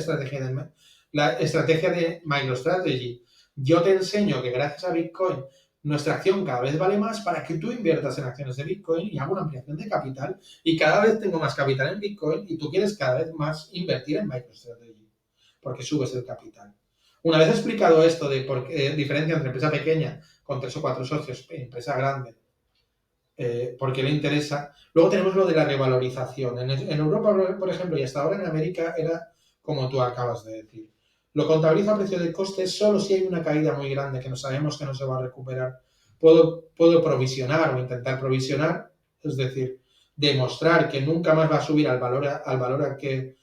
estrategia de MicroStrategy. Yo te enseño que gracias a Bitcoin nuestra acción cada vez vale más para que tú inviertas en acciones de Bitcoin y hago una ampliación de capital y cada vez tengo más capital en Bitcoin y tú quieres cada vez más invertir en MicroStrategy porque subes el capital. Una vez explicado esto de por qué diferencia entre empresa pequeña con 3 o 4 socios y empresa grande, por qué le interesa. Luego tenemos lo de la revalorización. En Europa, por ejemplo, y hasta ahora en América era como tú acabas de decir. Lo contabilizo a precio de coste solo si hay una caída muy grande que no sabemos que no se va a recuperar. Puedo provisionar o intentar provisionar, es decir, demostrar que nunca más va a subir al valor al que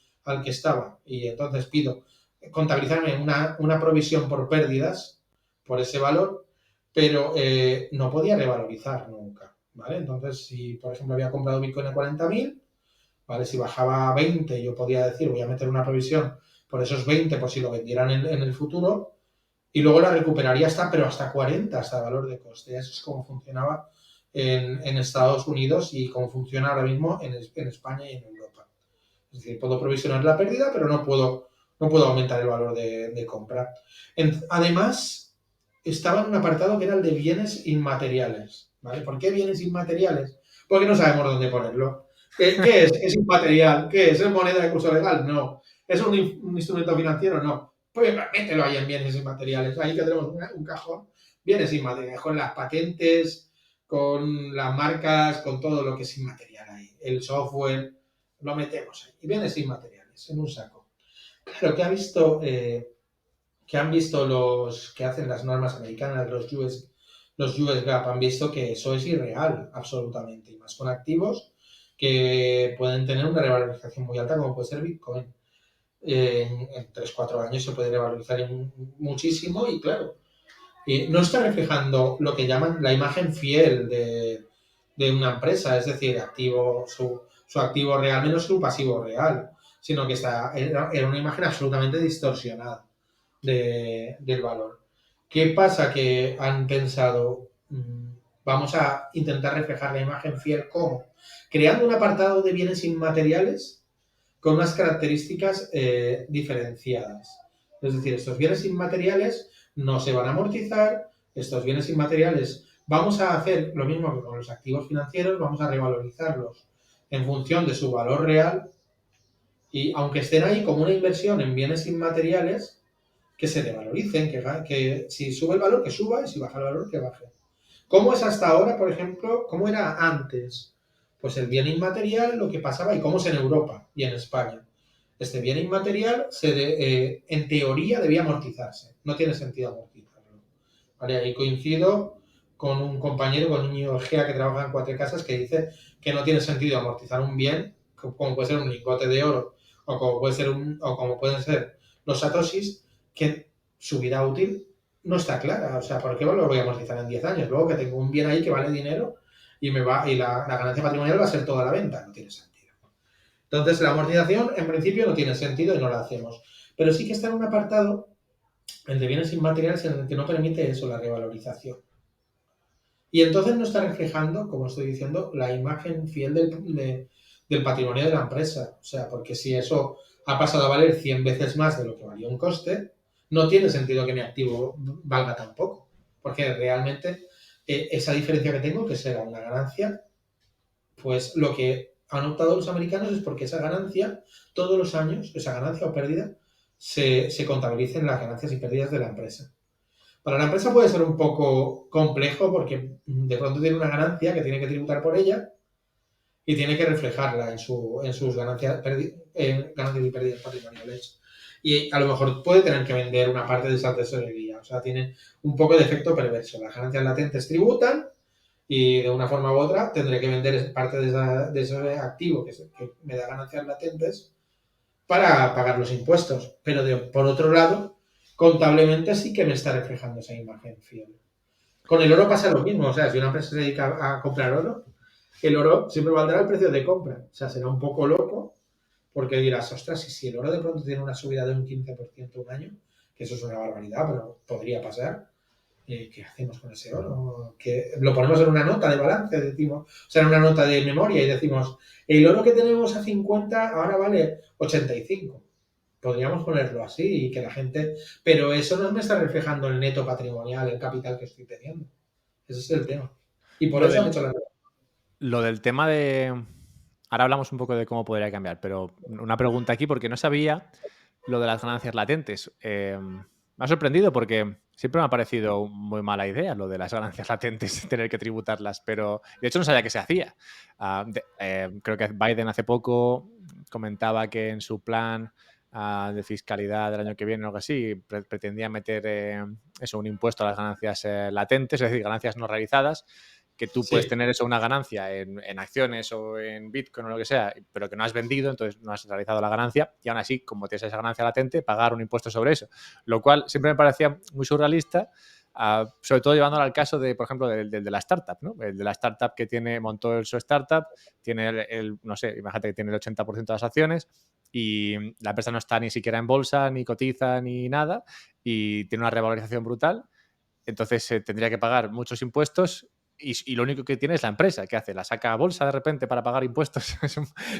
estaba. Y entonces pido contabilizarme una provisión por pérdidas por ese valor, pero no podía revalorizar nunca. ¿Vale? Entonces, si por ejemplo había comprado Bitcoin a 40.000, ¿vale? Si bajaba a 20, yo podía decir, voy a meter una provisión por esos 20 por si lo vendieran en el futuro, y luego la recuperaría pero hasta 40, hasta el valor de coste. Eso es como funcionaba en Estados Unidos y como funciona ahora mismo en España y en Europa. Es decir, puedo provisionar la pérdida, pero no puedo aumentar el valor de compra. Además, estaba en un apartado que era el de bienes inmateriales. ¿Vale? ¿Por qué bienes inmateriales? Porque no sabemos dónde ponerlo. ¿Qué es? ¿Es inmaterial? ¿Qué es? ¿Es moneda de curso legal? No. ¿Es un instrumento financiero? No. Pues mételo ahí en bienes inmateriales. Ahí que tenemos un cajón. Bienes inmateriales, con las patentes, con las marcas, con todo lo que es inmaterial ahí. El software lo metemos ahí. Y bienes inmateriales en un saco. Claro, que han visto los que hacen las normas americanas, los US GAAP, han visto que eso es irreal, absolutamente. Y más con activos que pueden tener una revalorización muy alta, como puede ser Bitcoin. En 3-4 años se puede revalorizar muchísimo y claro, no está reflejando lo que llaman la imagen fiel de una empresa, es decir, su activo real menos su pasivo real, sino que era una imagen absolutamente distorsionada del valor. ¿Qué pasa? Que han pensado, vamos a intentar reflejar la imagen fiel, ¿cómo? Creando un apartado de bienes inmateriales con unas características diferenciadas. Es decir, estos bienes inmateriales no se van a amortizar, estos bienes inmateriales vamos a hacer lo mismo que con los activos financieros, vamos a revalorizarlos en función de su valor real y aunque estén ahí como una inversión en bienes inmateriales, que se revaloricen, que si sube el valor, que suba y si baja el valor, que baje. ¿Cómo es hasta ahora, por ejemplo? ¿Cómo era antes? Pues el bien inmaterial, lo que pasaba, y cómo es en Europa y en España. Este bien inmaterial, en teoría, debía amortizarse. No tiene sentido amortizarlo. ¿Vale? Ahí coincido con un compañero, con un niño Egea que trabaja en Cuatro Casas, que dice que no tiene sentido amortizar un bien, como puede ser un lingote de oro, o como pueden ser los satoshis, que su vida útil no está clara. O sea, ¿por qué lo voy a amortizar en 10 años? Luego que tengo un bien ahí que vale dinero y la ganancia patrimonial va a ser toda la venta. No tiene sentido. Entonces, la amortización en principio no tiene sentido y no la hacemos. Pero sí que está en un apartado, el de bienes inmateriales, en el que no permite eso, la revalorización. Y entonces no está reflejando, como estoy diciendo, la imagen fiel del patrimonio de la empresa. O sea, porque si eso ha pasado a valer 100 veces más de lo que valía un coste, no tiene sentido que mi activo valga tan poco. Porque realmente esa diferencia que tengo, que será una ganancia, pues lo que han optado los americanos es porque esa ganancia, todos los años, esa ganancia o pérdida, se contabilicen las ganancias y pérdidas de la empresa. Para la empresa puede ser un poco complejo porque de pronto tiene una ganancia que tiene que tributar por ella y tiene que reflejarla en sus ganancias y pérdidas patrimoniales. Y a lo mejor puede tener que vender una parte de esa tesorería. O sea, tiene un poco de efecto perverso. Las ganancias latentes tributan y de una forma u otra tendré que vender parte de ese activo que me da ganancias latentes para pagar los impuestos. Pero por otro lado, contablemente sí que me está reflejando esa imagen fiel. Con el oro pasa lo mismo. O sea, si una empresa se dedica a comprar oro, el oro siempre valdrá el precio de compra. O sea, será un poco loco porque dirás, ostras, si el oro de pronto tiene una subida de un 15% un año, que eso es una barbaridad, pero podría pasar, ¿qué hacemos con ese oro? Que lo ponemos en una nota de balance, decimos, o sea, en una nota de memoria y decimos, el oro que tenemos a 50 ahora vale 85. Podríamos ponerlo así y que la gente... Pero eso no me está reflejando el neto patrimonial, el capital que estoy teniendo. Ese es el tema. Y por Lo eso han del, hecho la... lo del tema de... Ahora hablamos un poco de cómo podría cambiar, pero una pregunta aquí, porque no sabía lo de las ganancias latentes. Me ha sorprendido porque siempre me ha parecido muy mala idea lo de las ganancias latentes, tener que tributarlas, pero de hecho no sabía que se hacía. Creo que Biden hace poco comentaba que en su plan de fiscalidad del año que viene o algo así, pretendía meter eso, un impuesto a las ganancias latentes, es decir, ganancias no realizadas, que tú puedes Sí, tener eso, una ganancia en acciones o en Bitcoin o lo que sea, pero que no has vendido, entonces no has realizado la ganancia y aún así, como tienes esa ganancia latente, pagar un impuesto sobre eso. Lo cual siempre me parecía muy surrealista, sobre todo llevándolo al caso de, por ejemplo, del de la startup, ¿no? El de la startup que montó su startup, tiene no sé, imagínate que tiene el 80% de las acciones y la empresa no está ni siquiera en bolsa, ni cotiza, ni nada, y tiene una revalorización brutal. Entonces tendría que pagar muchos impuestos y lo único que tiene es la empresa. ¿Qué hace? ¿La saca a bolsa de repente para pagar impuestos?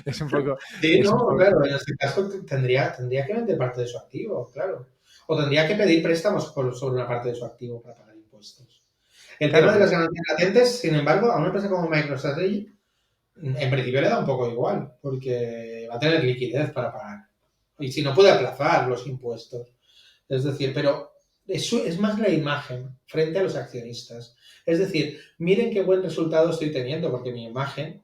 Es un poco... sí, Es un no, poco... claro, en este caso tendría que vender parte de su activo, claro. O tendría que pedir préstamos sobre una parte de su activo para pagar impuestos. El Claro, tema de pero las ganancias latentes, sin embargo, a una empresa como MicroStrategy, en principio le da un poco igual, porque va a tener liquidez para pagar. Y si no puede aplazar los impuestos. Es decir, pero eso es más la imagen frente a los accionistas. Es decir, miren qué buen resultado estoy teniendo, porque mi imagen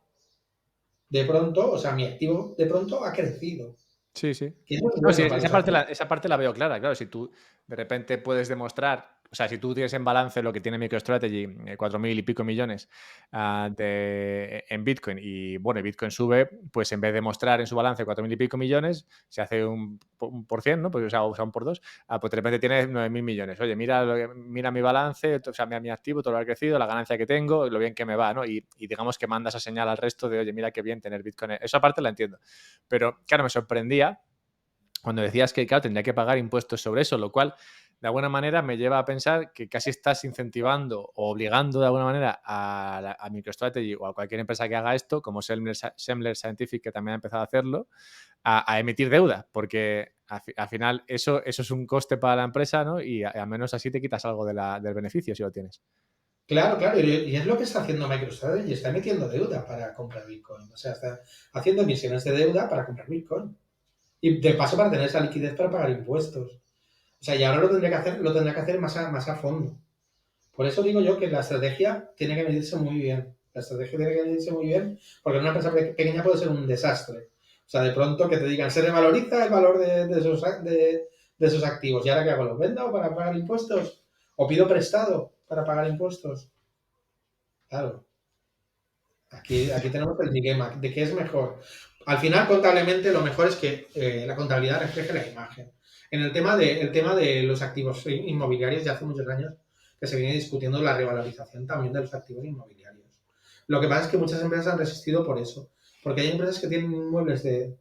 de pronto, o sea, mi activo de pronto ha crecido. Sí, sí. Que eso es No, sí, bueno para esa los parte activos. esa parte la veo clara, claro, si tú de repente puedes demostrar, o sea, si tú tienes en balance lo que tiene MicroStrategy, 4.000 y pico millones, en Bitcoin y, bueno, y Bitcoin sube, pues en vez de mostrar en su balance 4.000 y pico millones, se hace un por cien, ¿no? Pues, o sea, un por 2, pues de repente tienes 9.000 millones. Oye, mira mi balance, o sea, mi activo, todo lo que ha crecido, la ganancia que tengo, lo bien que me va, ¿no? Y digamos que manda esa señal al resto de, oye, mira qué bien tener Bitcoin. Esa parte la entiendo. Pero, claro, me sorprendía cuando decías que, claro, tendría que pagar impuestos sobre eso, lo cual de alguna manera me lleva a pensar que casi estás incentivando o obligando de alguna manera a MicroStrategy o a cualquier empresa que haga esto, como Semler Scientific, que también ha empezado a hacerlo, a emitir deuda, porque al final eso es un coste para la empresa, ¿no? Y al menos así te quitas algo del beneficio si lo tienes. Claro, claro, y es lo que está haciendo MicroStrategy, y está emitiendo deuda para comprar Bitcoin. O sea, está haciendo emisiones de deuda para comprar Bitcoin. Y de paso para tener esa liquidez para pagar impuestos. O sea, y ahora lo tendrá que hacer más a fondo. Por eso digo yo que la estrategia tiene que medirse muy bien. La estrategia tiene que medirse muy bien, porque en una empresa pequeña puede ser un desastre. O sea, de pronto que te digan, se revaloriza el valor de esos activos. ¿Y ahora qué hago? ¿Los vendo para pagar impuestos? ¿O pido prestado para pagar impuestos? Claro, aquí tenemos el dilema de qué es mejor. Al final, contablemente, lo mejor es que la contabilidad refleje la imagen. El tema de los activos inmobiliarios, ya hace muchos años que se viene discutiendo la revalorización también de los activos inmobiliarios. Lo que pasa es que muchas empresas han resistido por eso, porque hay empresas que tienen inmuebles de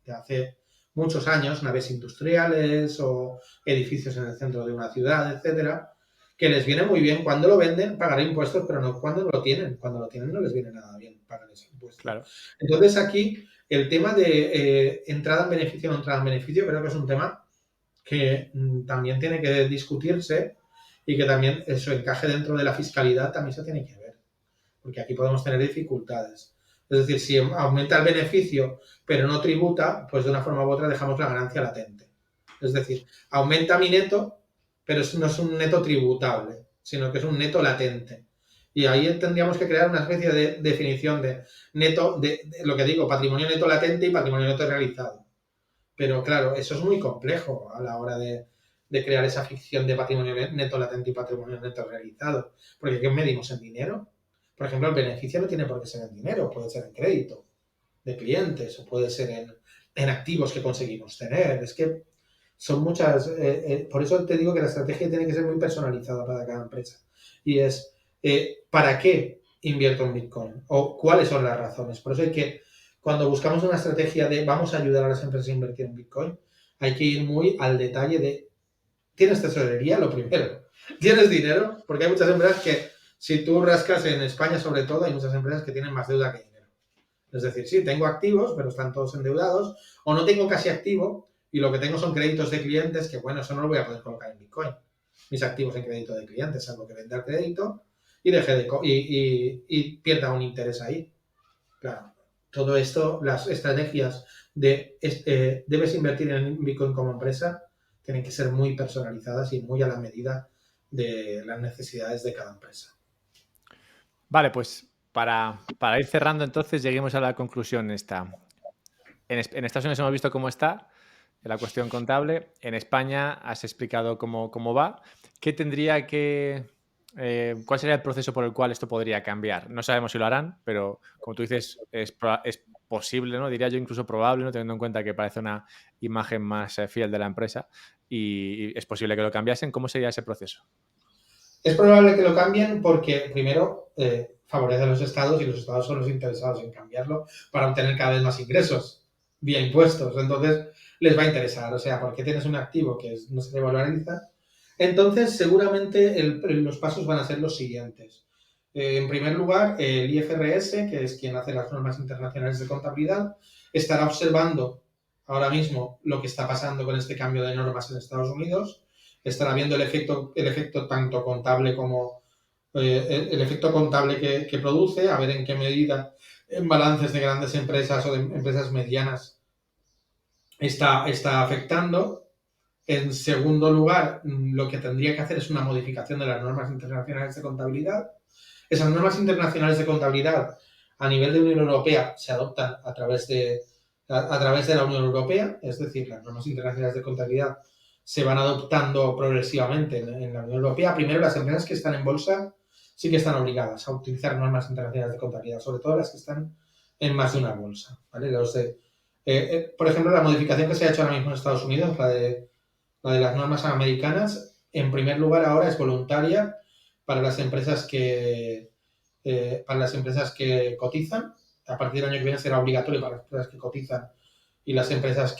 hace muchos años, naves industriales o edificios en el centro de una ciudad, etcétera, que les viene muy bien cuando lo venden pagar impuestos, pero no cuando lo tienen. Cuando lo tienen no les viene nada bien pagar ese impuesto. Claro. Entonces aquí el tema de entrada en beneficio o no entrada en beneficio creo que es un tema que también tiene que discutirse y que también eso encaje dentro de la fiscalidad también se tiene que ver, porque aquí podemos tener dificultades. Es decir, si aumenta el beneficio pero no tributa, pues de una forma u otra dejamos la ganancia latente. Es decir, aumenta mi neto, pero no es un neto tributable, sino que es un neto latente. Y ahí tendríamos que crear una especie de definición de neto, de lo que digo, patrimonio neto latente y patrimonio neto realizado. Pero claro, eso es muy complejo a la hora de crear esa ficción de patrimonio neto latente y patrimonio neto realizado. Porque ¿qué medimos en dinero? Por ejemplo, el beneficio no tiene por qué ser en dinero, puede ser en crédito de clientes o puede ser en activos que conseguimos tener. Es que son muchas. Por eso te digo que la estrategia tiene que ser muy personalizada para cada empresa. Y es, ¿para qué invierto en Bitcoin? O cuáles son las razones. Por eso hay que, cuando buscamos una estrategia de vamos a ayudar a las empresas a invertir en Bitcoin, hay que ir muy al detalle de, ¿tienes tesorería? Lo primero. ¿Tienes dinero? Porque hay muchas empresas que, si tú rascas en España sobre todo, hay muchas empresas que tienen más deuda que dinero. Es decir, sí, tengo activos, pero están todos endeudados, o no tengo casi activo y lo que tengo son créditos de clientes que, bueno, eso no lo voy a poder colocar en Bitcoin. Mis activos en crédito de clientes, salvo que venda el crédito y deje y pierda un interés ahí. Claro, todo esto, las estrategias de debes invertir en Bitcoin como empresa, tienen que ser muy personalizadas y muy a la medida de las necesidades de cada empresa. Vale, pues para ir cerrando entonces, lleguemos a la conclusión esta. En Estados Unidos hemos visto cómo está la cuestión contable. En España has explicado cómo va. ¿Qué tendría que... ¿Cuál sería el proceso por el cual esto podría cambiar? No sabemos si lo harán, pero como tú dices, es posible, ¿no? Diría yo incluso probable, ¿no? Teniendo en cuenta que parece una imagen más fiel de la empresa y es posible que lo cambiasen. ¿Cómo sería ese proceso? Es probable que lo cambien porque, primero, favorece a los estados y los estados son los interesados en cambiarlo para obtener cada vez más ingresos vía impuestos. Entonces, les va a interesar. O sea, porque tienes un activo que no se revaloriza. Entonces, seguramente los pasos van a ser los siguientes. En primer lugar, el IFRS, que es quien hace las normas internacionales de contabilidad, estará observando ahora mismo lo que está pasando con este cambio de normas en Estados Unidos, estará viendo el efecto tanto contable como el efecto contable que produce, a ver en qué medida en balances de grandes empresas o de empresas medianas está afectando. En segundo lugar, lo que tendría que hacer es una modificación de las normas internacionales de contabilidad. Esas normas internacionales de contabilidad a nivel de Unión Europea se adoptan a través de la Unión Europea, es decir, las normas internacionales de contabilidad se van adoptando progresivamente en la Unión Europea. Primero, las empresas que están en bolsa sí que están obligadas a utilizar normas internacionales de contabilidad, sobre todo las que están en más de una bolsa, ¿vale? Por ejemplo, la modificación que se ha hecho ahora mismo en Estados Unidos, la de las normas americanas, en primer lugar ahora es voluntaria para las empresas que cotizan. A partir del año que viene será obligatorio para las empresas que cotizan y las empresas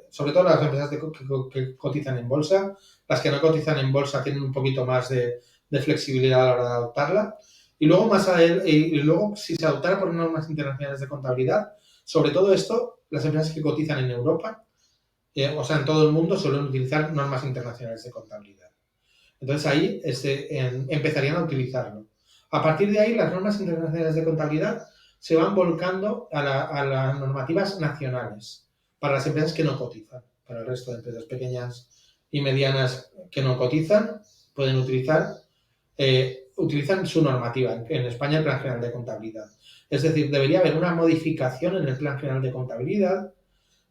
sobre todo las empresas que cotizan en bolsa. Las que no cotizan en bolsa tienen un poquito más de flexibilidad a la hora de adoptarla. Y luego, si se adoptara por normas internacionales de contabilidad, sobre todo esto, las empresas que cotizan en Europa, o sea, en todo el mundo, suelen utilizar normas internacionales de contabilidad. Entonces ahí empezarían a utilizarlo. A partir de ahí, las normas internacionales de contabilidad se van volcando a las normativas nacionales para las empresas que no cotizan. Para el resto de empresas pequeñas y medianas que no cotizan, pueden utilizan su normativa. En España, el Plan General de Contabilidad. Es decir, debería haber una modificación en el Plan General de Contabilidad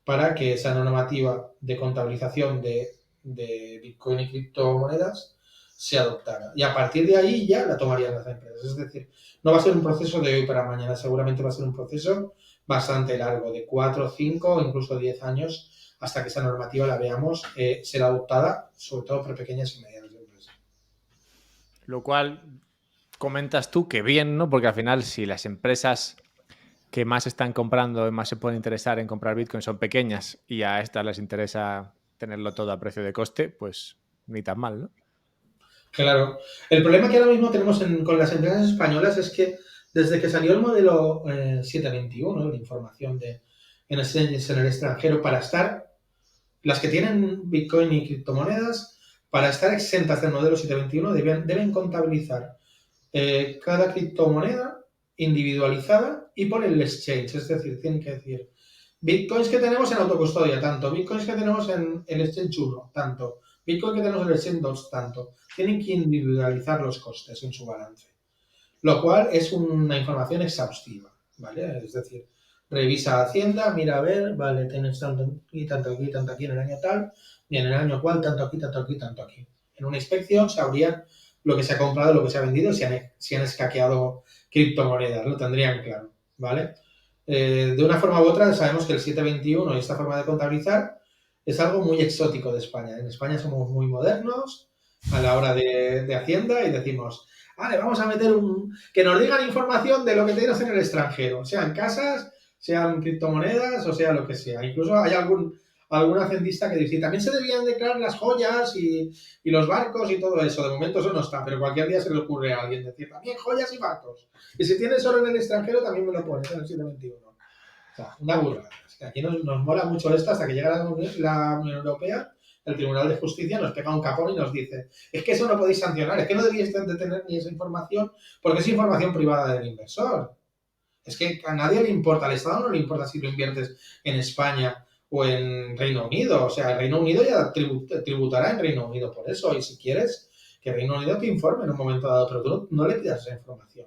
para que esa normativa de contabilización de Bitcoin y criptomonedas se adoptara. Y a partir de ahí ya la tomarían las empresas. Es decir, no va a ser un proceso de hoy para mañana, seguramente va a ser un proceso bastante largo, de 4, 5 o incluso 10 años, hasta que esa normativa la veamos ser adoptada, sobre todo por pequeñas y medianas empresas. Lo cual comentas tú que bien, ¿no? Porque al final, si las empresas que más están comprando y más se pueden interesar en comprar Bitcoin son pequeñas y a estas les interesa tenerlo todo a precio de coste, pues ni tan mal, ¿no? Claro. El problema que ahora mismo tenemos con las empresas españolas es que desde que salió el modelo 721 de información en exchanges en el extranjero, las que tienen Bitcoin y criptomonedas, para estar exentas del modelo 721 deben contabilizar cada criptomoneda individualizada y por el exchange. Es decir, tienen que decir Bitcoins que tenemos en autocustodia, tanto. Bitcoins que tenemos en el exchange 1, tanto. Bitcoin que tenemos en el exchange 2, tanto. Tienen que individualizar los costes en su balance. Lo cual es una información exhaustiva, ¿vale? Es decir, revisa Hacienda, mira a ver, vale, tienes tanto aquí, tanto aquí, tanto aquí en el año tal, y en el año cual, tanto aquí, tanto aquí, tanto aquí. En una inspección sabrían lo que se ha comprado, lo que se ha vendido, si han escaqueado criptomonedas, lo tendrían claro, ¿vale? De una forma u otra sabemos que el 721 y esta forma de contabilizar es algo muy exótico de España. En España somos muy modernos a la hora de Hacienda y decimos, vale, vamos a meter que nos digan información de lo que tienes en el extranjero, sean casas, sean criptomonedas o sea lo que sea. Incluso hay algún hacendista que dice, también se debían declarar las joyas y los barcos y todo eso. De momento eso no está, pero cualquier día se le ocurre a alguien decir, también joyas y barcos. Y si tienes oro en el extranjero, también me lo pones en el 721. O sea, una burrada. Es que aquí nos mola mucho esto hasta que llega la Unión Europea. El Tribunal de Justicia nos pega un capón y nos dice, es que eso no podéis sancionar, es que no debéis de tener ni esa información porque es información privada del inversor. Es que a nadie le importa, al Estado no le importa si lo inviertes en España o en Reino Unido. O sea, el Reino Unido ya tributará en Reino Unido por eso. Y si quieres que Reino Unido te informe en un momento dado, pero tú no le pidas esa información.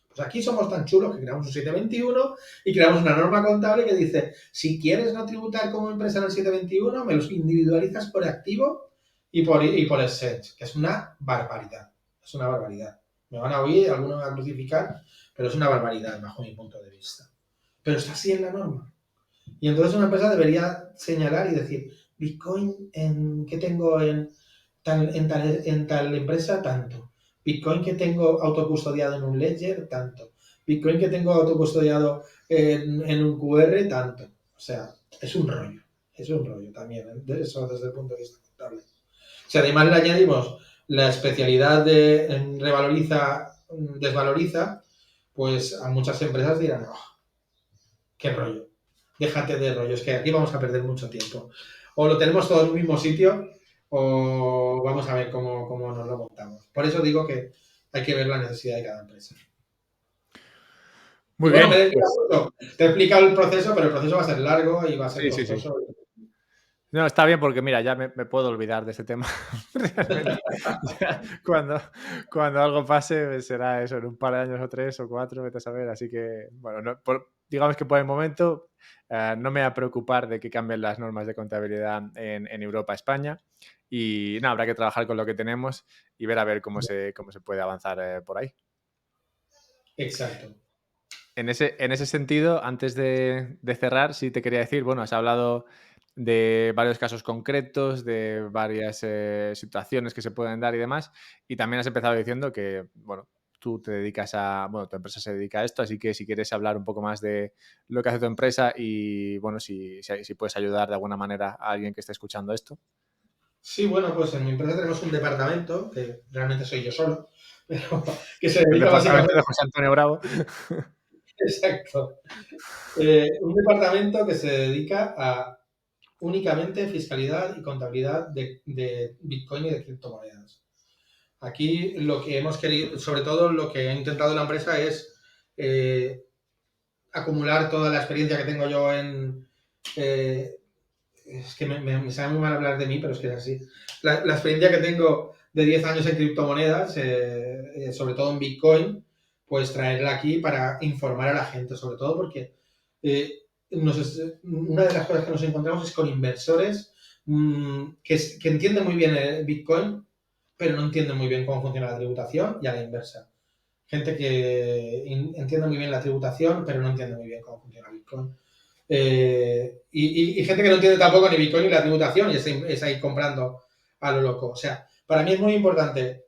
Pues aquí somos tan chulos que creamos un 721 y creamos una norma contable que dice, si quieres no tributar como empresa en el 721, me los individualizas por activo y por exchange, que es una barbaridad. Es una barbaridad. Me van a oír, algunos me van a crucificar, pero es una barbaridad bajo mi punto de vista. Pero está así en la norma. Y entonces una empresa debería señalar y decir, Bitcoin que tengo en tal empresa, tanto. Bitcoin que tengo autocustodiado en un ledger, tanto. Bitcoin que tengo autocustodiado en un QR, tanto. O sea, es un rollo también, eso desde el punto de vista contable. Si además le añadimos la especialidad de desvaloriza, pues a muchas empresas dirán, oh, qué rollo, déjate de rollos, que aquí vamos a perder mucho tiempo. O lo tenemos todo en un mismo sitio o vamos a ver cómo nos lo montamos. Por eso digo que hay que ver la necesidad de cada empresa. Muy bien. Pues, Te he explicado el proceso, pero el proceso va a ser largo y va a ser costoso. Sí. No, está bien porque mira, ya me puedo olvidar de ese tema realmente. Ya cuando algo pase, pues será eso, en un par de años o 3 o 4, vete a saber. Así que, bueno, digamos que por el momento, no me voy a preocupar de que cambien las normas de contabilidad en Europa, España. Y nada, habrá que trabajar con lo que tenemos y ver a ver cómo se puede avanzar, por ahí. Exacto. En ese sentido, antes de cerrar, sí te quería decir, bueno, has hablado de varios casos concretos, de varias situaciones que se pueden dar y demás, y también has empezado diciendo que, bueno, tú te dedicas bueno, tu empresa se dedica a esto, así que si quieres hablar un poco más de lo que hace tu empresa y, bueno, si puedes ayudar de alguna manera a alguien que esté escuchando esto. Sí, bueno, pues en mi empresa tenemos un departamento, que realmente soy yo solo, pero que se El dedica departamento básicamente. de José Antonio Bravo. Exacto. Un departamento que se dedica a únicamente fiscalidad y contabilidad de Bitcoin y de criptomonedas. Aquí lo que hemos querido, sobre todo lo que ha intentado la empresa es eh, acumular toda la experiencia que tengo yo eh, es que me sabe muy mal hablar de mí, pero es que es así. La experiencia que tengo de 10 años en criptomonedas, sobre todo en Bitcoin, pues traerla aquí para informar a la gente, sobre todo porque eh, una de las cosas que nos encontramos es con inversores que entienden muy bien el Bitcoin, pero no entienden muy bien cómo funciona la tributación y a la inversa. Gente que entiende muy bien la tributación, pero no entiende muy bien cómo funciona Bitcoin. Y gente que no entiende tampoco ni Bitcoin ni la tributación y es ahí comprando a lo loco. O sea, para mí es muy importante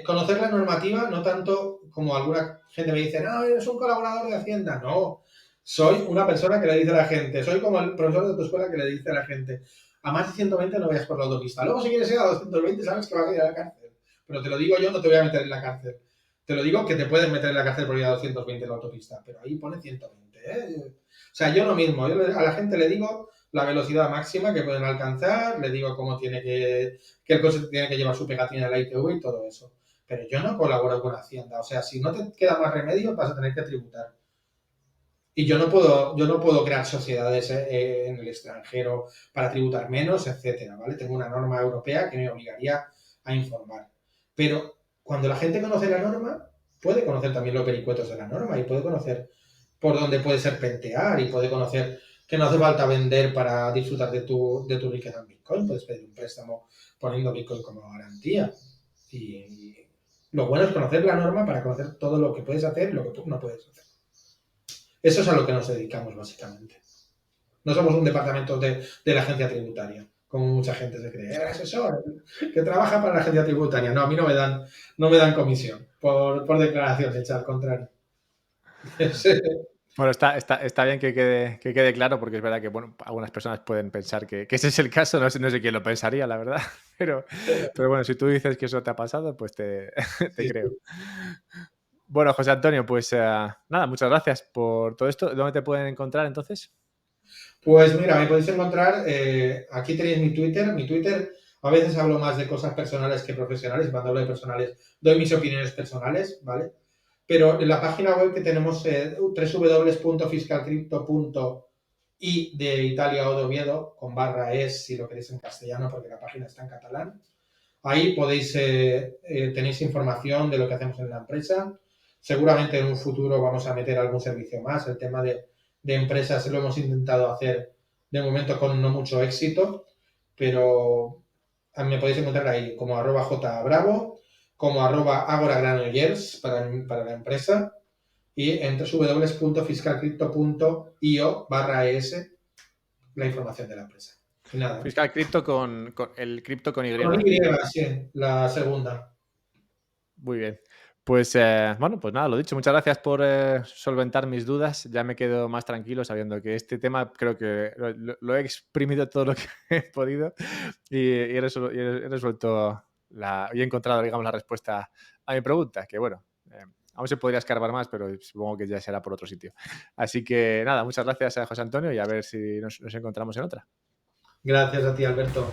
conocer la normativa, no tanto como alguna gente me dice, no, eres un colaborador de Hacienda. No, soy una persona que le dice a la gente, soy como el profesor de tu escuela que le dice a la gente, a más de 120 no vayas por la autopista. Luego, si quieres ir a 220, sabes que vas a ir a la cárcel. Pero te lo digo yo, no te voy a meter en la cárcel. Te lo digo que te pueden meter en la cárcel por ir a 220 en la autopista, pero ahí pone 120. ¿Eh? O sea, yo lo mismo, a la gente le digo la velocidad máxima que pueden alcanzar, le digo cómo tiene que el coche tiene que llevar su pegatina de la ITV y todo eso. Pero yo no colaboro con Hacienda. O sea, si no te queda más remedio, vas a tener que tributar. Y yo no puedo crear sociedades en el extranjero para tributar menos, etcétera, ¿vale? Tengo una norma europea que me obligaría a informar. Pero cuando la gente conoce la norma, puede conocer también los vericuetos de la norma y puede conocer por dónde puede serpentear y puede conocer que no hace falta vender para disfrutar de tu riqueza en Bitcoin. Puedes pedir un préstamo poniendo Bitcoin como garantía. Y lo bueno es conocer la norma para conocer todo lo que puedes hacer y lo que no puedes hacer. Eso es a lo que nos dedicamos, básicamente. No somos un departamento de la agencia tributaria, como mucha gente se cree. Es asesor que trabaja para la agencia tributaria. No, a mí no me dan comisión por declaración hecha, al contrario. Bueno, está bien que quede claro, porque es verdad que, bueno, algunas personas pueden pensar que ese es el caso, no sé quién lo pensaría, la verdad, pero bueno, si tú dices que eso te ha pasado, pues te te Sí, creo. sí. Bueno, José Antonio, pues, nada, muchas gracias por todo esto. ¿Dónde te pueden encontrar entonces? Pues mira, me podéis encontrar, aquí tenéis mi Twitter. Mi Twitter, a veces hablo más de cosas personales que profesionales. Cuando hablo de personales, doy mis opiniones personales, ¿vale? Pero en la página web que tenemos, www.fiscalcripto.i de Italia o de Oviedo, con barra es, si lo queréis en castellano, porque la página está en catalán. Ahí tenéis información de lo que hacemos en la empresa. Seguramente en un futuro vamos a meter algún servicio más. El tema de empresas lo hemos intentado hacer de momento con no mucho éxito, pero me podéis encontrar ahí como @jbravo, como @agoragranollers para la empresa y en www.fiscalcrypto.io/es la información de la empresa. Y nada, Fiscal Cripto con el cripto con Y. con Y, sí, la segunda. Muy bien. Pues, bueno, pues nada, lo dicho, muchas gracias por solventar mis dudas. Ya me quedo más tranquilo sabiendo que este tema creo que lo he exprimido todo lo que he podido y he resuelto y he encontrado, digamos, la respuesta a mi pregunta, que bueno, aún se podría escarbar más, pero supongo que ya será por otro sitio. Así que nada, muchas gracias a José Antonio y a ver si nos encontramos en otra. Gracias a ti, Alberto.